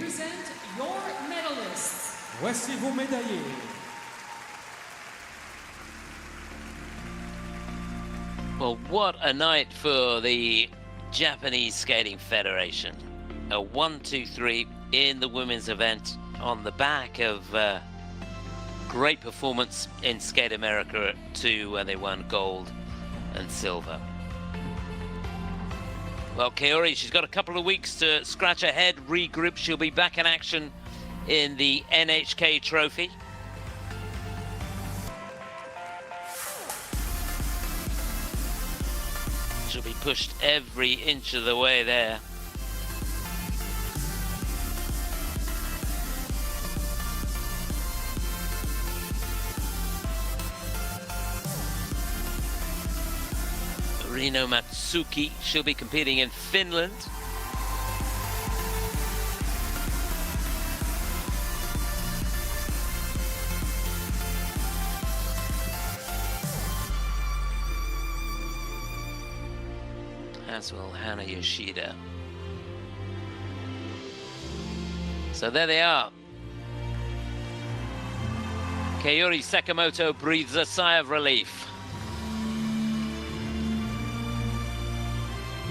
present your medalists. Voici vos médaillés. Well, what a night for the Japanese Skating Federation. A 1-2-3 in the women's event on the back of great performance in Skate America 2, where they won gold and silver. Well, Kaori, she's got a couple of weeks to scratch her head, regroup. She'll be back in action in the NHK Trophy. She'll be pushed every inch of the way there. Rino Matsuike, she'll be competing in Finland. As will Hana Yoshida. So there they are. Kaori Sakamoto breathes a sigh of relief.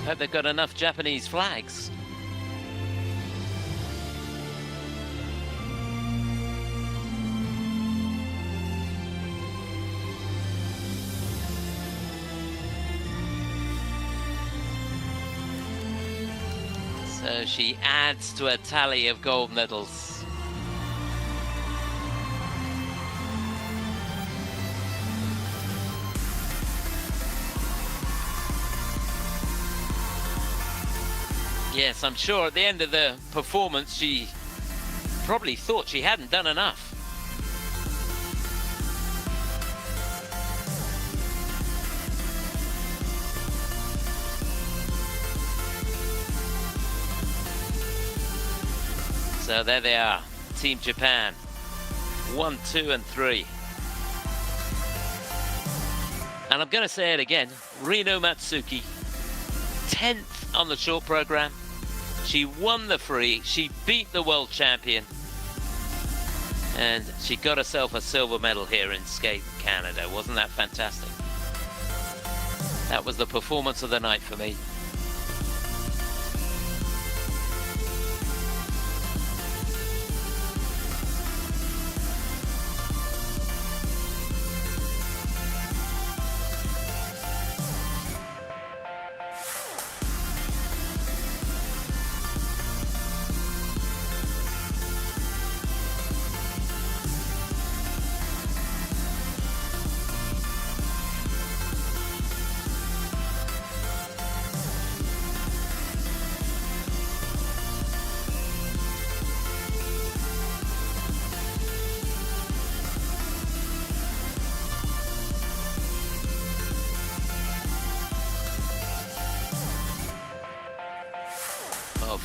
Hope they've got enough Japanese flags. So she adds to a tally of gold medals. Yes, I'm sure at the end of the performance she probably thought she hadn't done enough. So there they are, Team Japan, 1, 2, and 3. And I'm going to say it again, Rino Matsuike, 10th on the short program. She won the free, she beat the world champion, and she got herself a silver medal here in Skate Canada. Wasn't that fantastic? That was the performance of the night for me.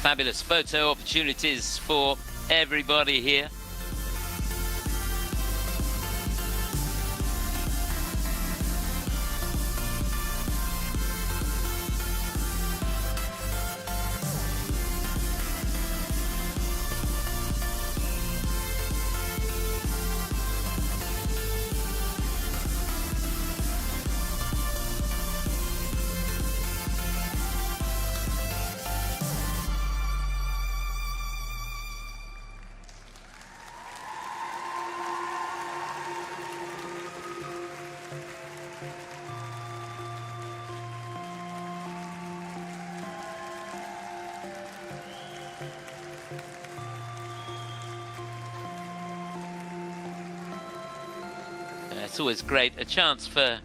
Fabulous photo opportunities for everybody here. It's always great, a chance for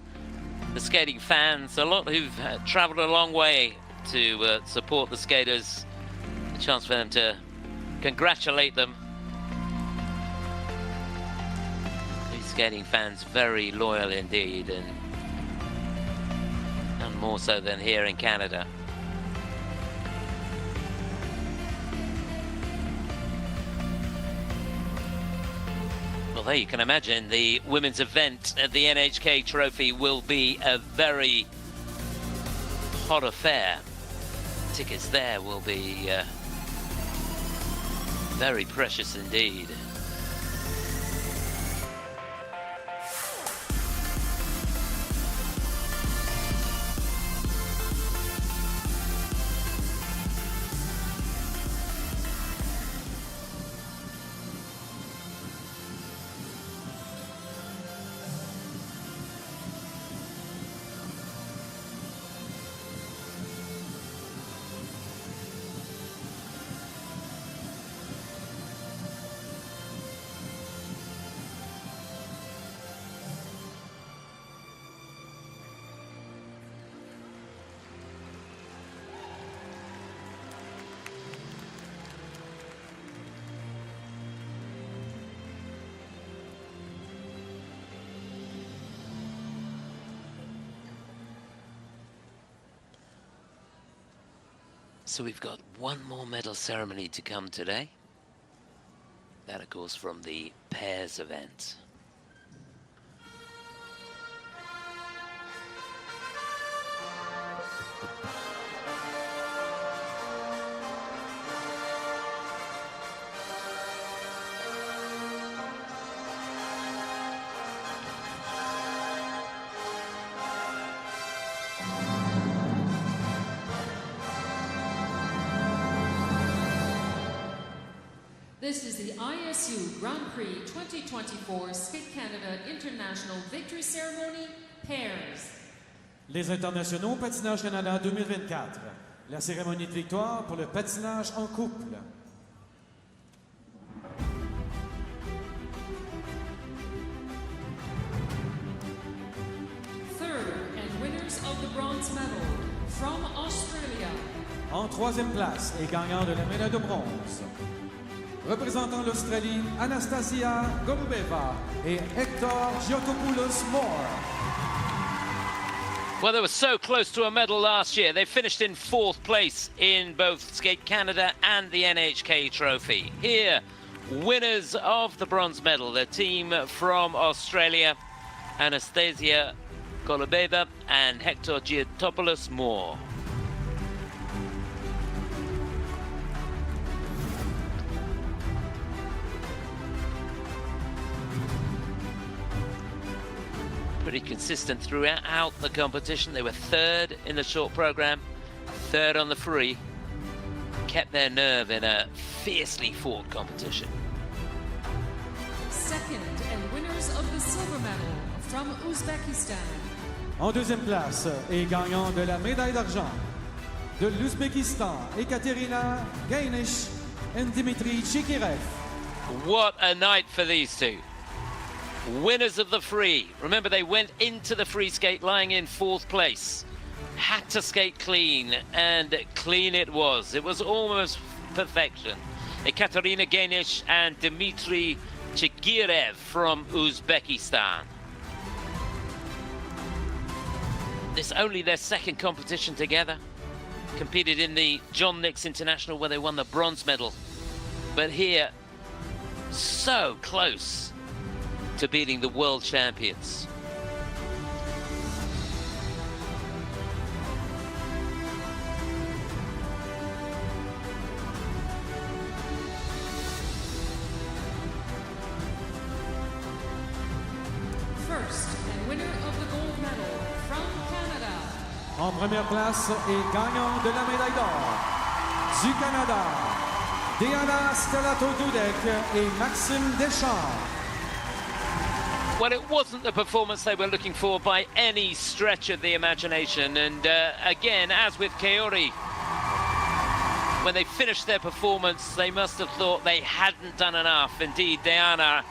the skating fans, a lot who've travelled a long way to support the skaters, a chance for them to congratulate them. These skating fans very loyal indeed, and more so than here in Canada. Well, there you can imagine the women's event at the NHK Trophy will be a very hot affair. Tickets there will be Very precious indeed. So we've got one more medal ceremony to come today. That, of course, from the pairs event. This is the ISU Grand Prix 2024 Skate Canada International Victory Ceremony Pairs. Les internationaux patinage Canada 2024. La cérémonie de victoire pour le patinage en couple. Third and winners of the bronze medal from Australia. En troisième place et gagnant de la médaille de bronze. Représentant l'Australie, Anastasia Golubeva et Hector Giotopoulos-Moore. Well, they were so close to a medal last year. They finished in 4th place in both Skate Canada and the NHK Trophy. Here, winners of the bronze medal, the team from Australia, Anastasia Golubeva and Hector Giotopoulos-Moore. Pretty consistent throughout the competition. They were 3rd in the short program, 3rd on the free. Kept their nerve in a fiercely fought competition. Second and winners of the silver medal from Uzbekistan. En deuxième place et gagnant de la médaille d'argent de l'Ouzbékistan, Ekaterina Gainish et Dimitri Chikirev. What a night for these two. Winners of the free. Remember, they went into the free skate lying in 4th place. Had to skate clean, and clean it was. It was almost perfection. Katarina Gainish and Dmitry Chigirev from Uzbekistan. This only their 2nd competition together. Competed in the John Nicks International where they won the bronze medal. But here, so close to beating the world champions. First and winner of the gold medal from Canada. En première place et gagnant de la médaille d'or du Canada, Diana Stellato-Dudek et Maxime Deschamps. Well, it wasn't the performance they were looking for by any stretch of the imagination. And again, as with Kaori, when they finished their performance, they must have thought they hadn't done enough. Indeed, Diana,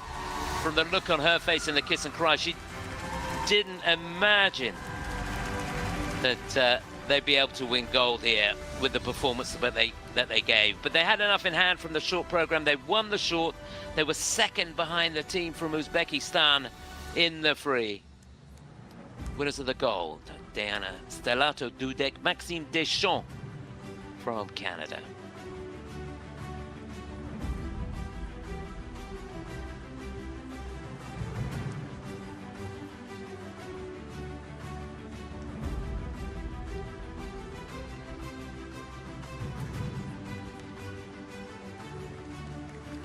from the look on her face in the kiss and cry, she didn't imagine that they'd be able to win gold here with the performance that they gave. But they had enough in hand from the short program. They won the short. They were 2nd behind the team from Uzbekistan in the free. Winners of the gold, Diana Stellato-Dudek, Maxime Deschamps from Canada.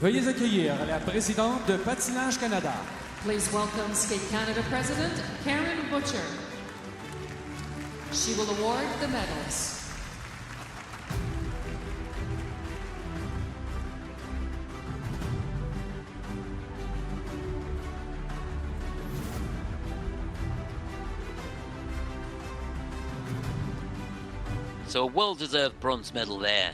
Veuillez accueillir la présidente de Patinage Canada. Please welcome Skate Canada President Karen Butcher. She will award the medals. So a well-deserved bronze medal there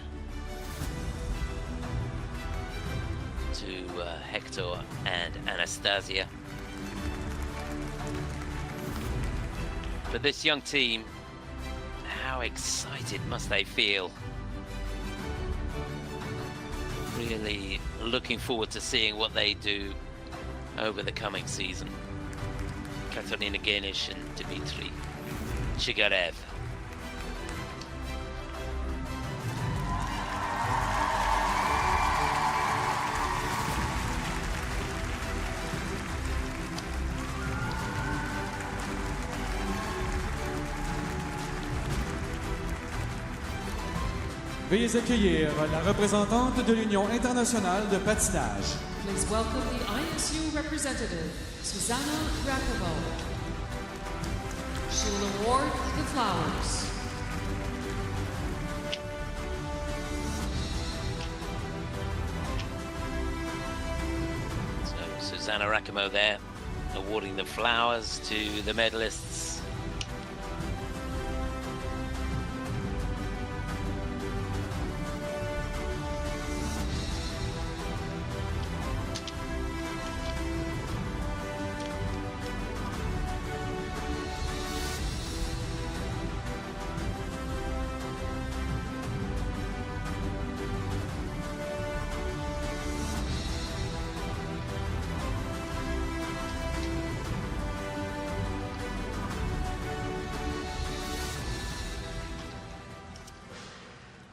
to Hector and Anastasia. For this young team, how excited must they feel? Really looking forward to seeing what they do over the coming season. Katarina Kurakova and Dmitry Chigarev. Veuillez accueillir la représentante de l'Union internationale de patinage. Please welcome the ISU representative, Katarina Kurakova. She will award the flowers. So Susanna Rakamo there, awarding the flowers to the medalists.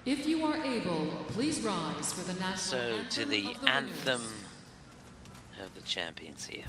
If you are able, please rise for the national So to the of the anthem winners. of the champions here.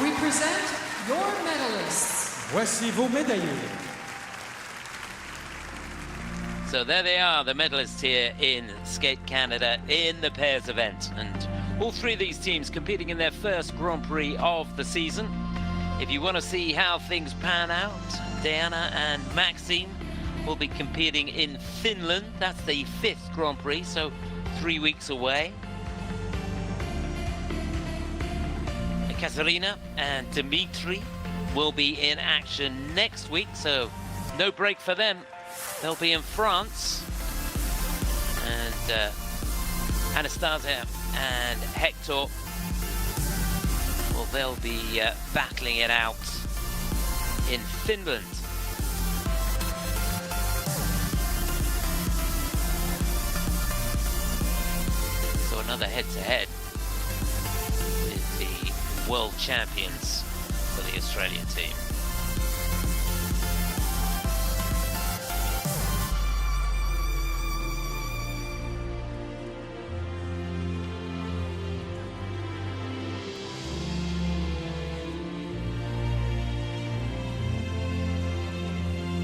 We present your medalists. Voici vos médaillés. So there they are, the medalists here in Skate Canada in the pairs event. And all three of these teams competing in their first Grand Prix of the season. If you want to see how things pan out, Diana and Maxime will be competing in Finland. That's the 5th Grand Prix, so 3 weeks away. Katarina and Dmitry will be in action next week, so no break for them. They'll be in France. And Anastasia and Hector, well, they'll be battling it out in Finland. So another head-to-head with the world champions for the Australian team.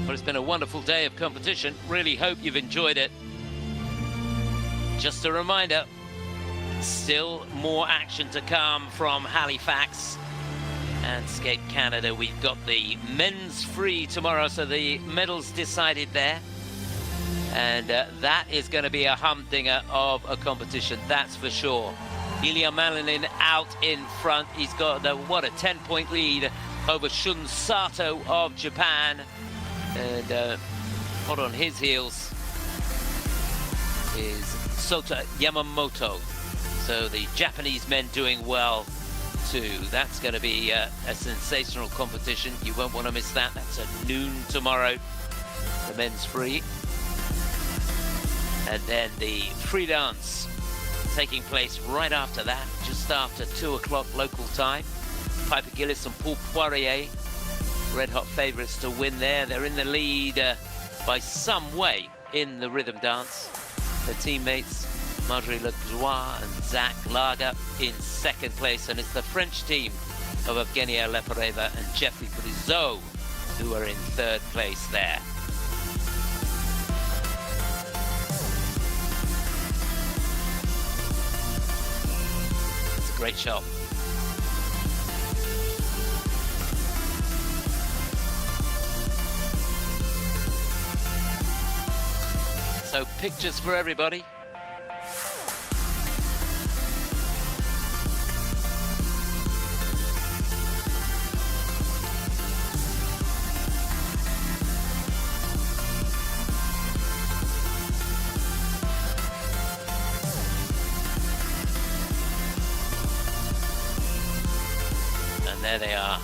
Well, it's been a wonderful day of competition. Really hope you've enjoyed it. just a reminder, still more action to come from Halifax and Skate Canada. We've got the men's free tomorrow, so the medals decided there. And that is going to be a humdinger of a competition, that's for sure. Ilya Malinin out in front. He's got what a 10-point lead over Shun Sato of Japan. And hot on his heels is Sota Yamamoto. So the Japanese men doing well too. That's going to be a sensational competition. You won't want to miss that. That's at noon tomorrow, the men's free. And then the free dance taking place right after that, just after 2 o'clock local time. Piper Gillis and Paul Poirier, red hot favourites to win there. They're in the lead by some way in the rhythm dance. Their teammates Marjorie Legroy and Zach Lager in second place, and it's the French team of Evgenia Leporeva and Jeffrey Briseau who are in third place there. It's a great shot. So pictures for everybody. And there they are.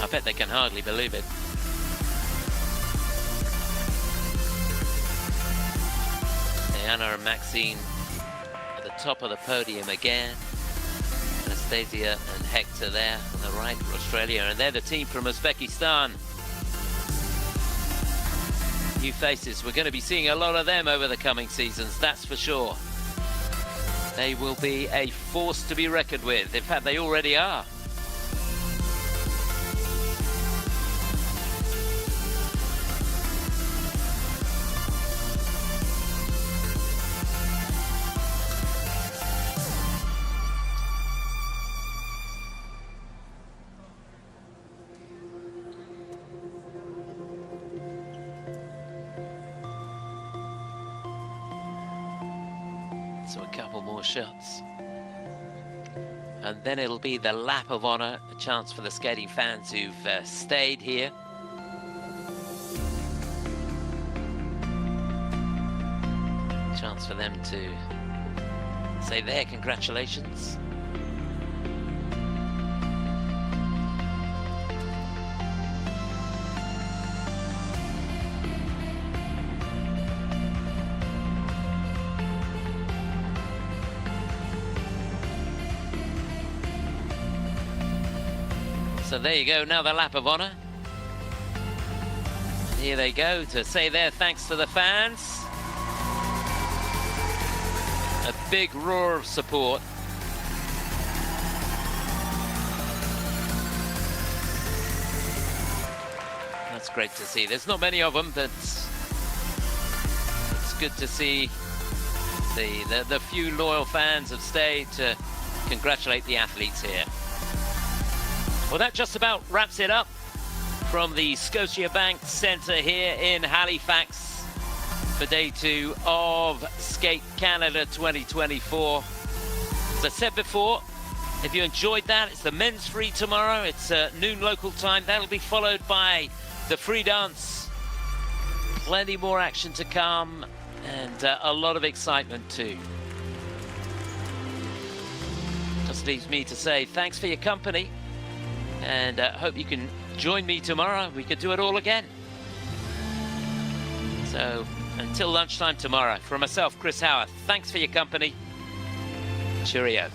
I bet they can hardly believe it. Anna and Maxine at the top of the podium again. Anastasia and Hector there on the right for Australia, and they're the team from Uzbekistan. New faces, we're going to be seeing a lot of them over the coming seasons, that's for sure. They will be a force to be reckoned with. In fact, they already are. So a couple more shots. And then it'll be the lap of honor, a chance for the skating fans who've stayed here. Chance for them to say their congratulations. So there you go, now the lap of honor. Here they go to say their thanks to the fans. A big roar of support. That's great to see. There's not many of them, but it's good to see the few loyal fans have stayed to congratulate the athletes here. Well, that just about wraps it up from the Scotiabank Centre here in Halifax for day 2 of Skate Canada 2024. As I said before, if you enjoyed that, it's the men's free tomorrow. It's noon local time. That'll be followed by the free dance. Plenty more action to come and a lot of excitement too. Just leaves me to say thanks for your company. And hope you can join me tomorrow. We could do it all again. So until lunchtime tomorrow, from myself, Chris Howarth, thanks for your company. Cheerio.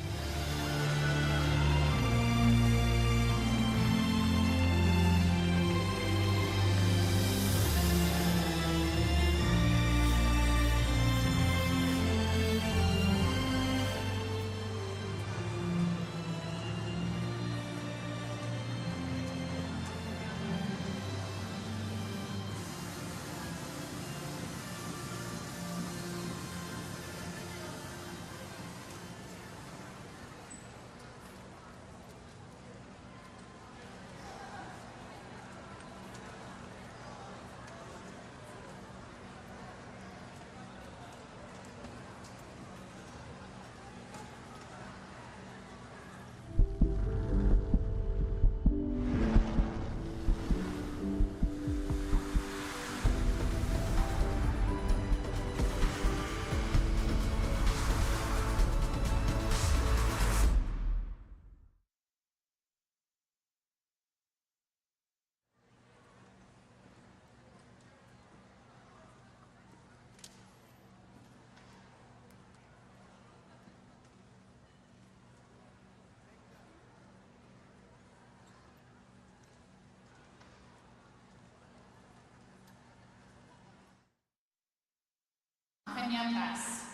première place.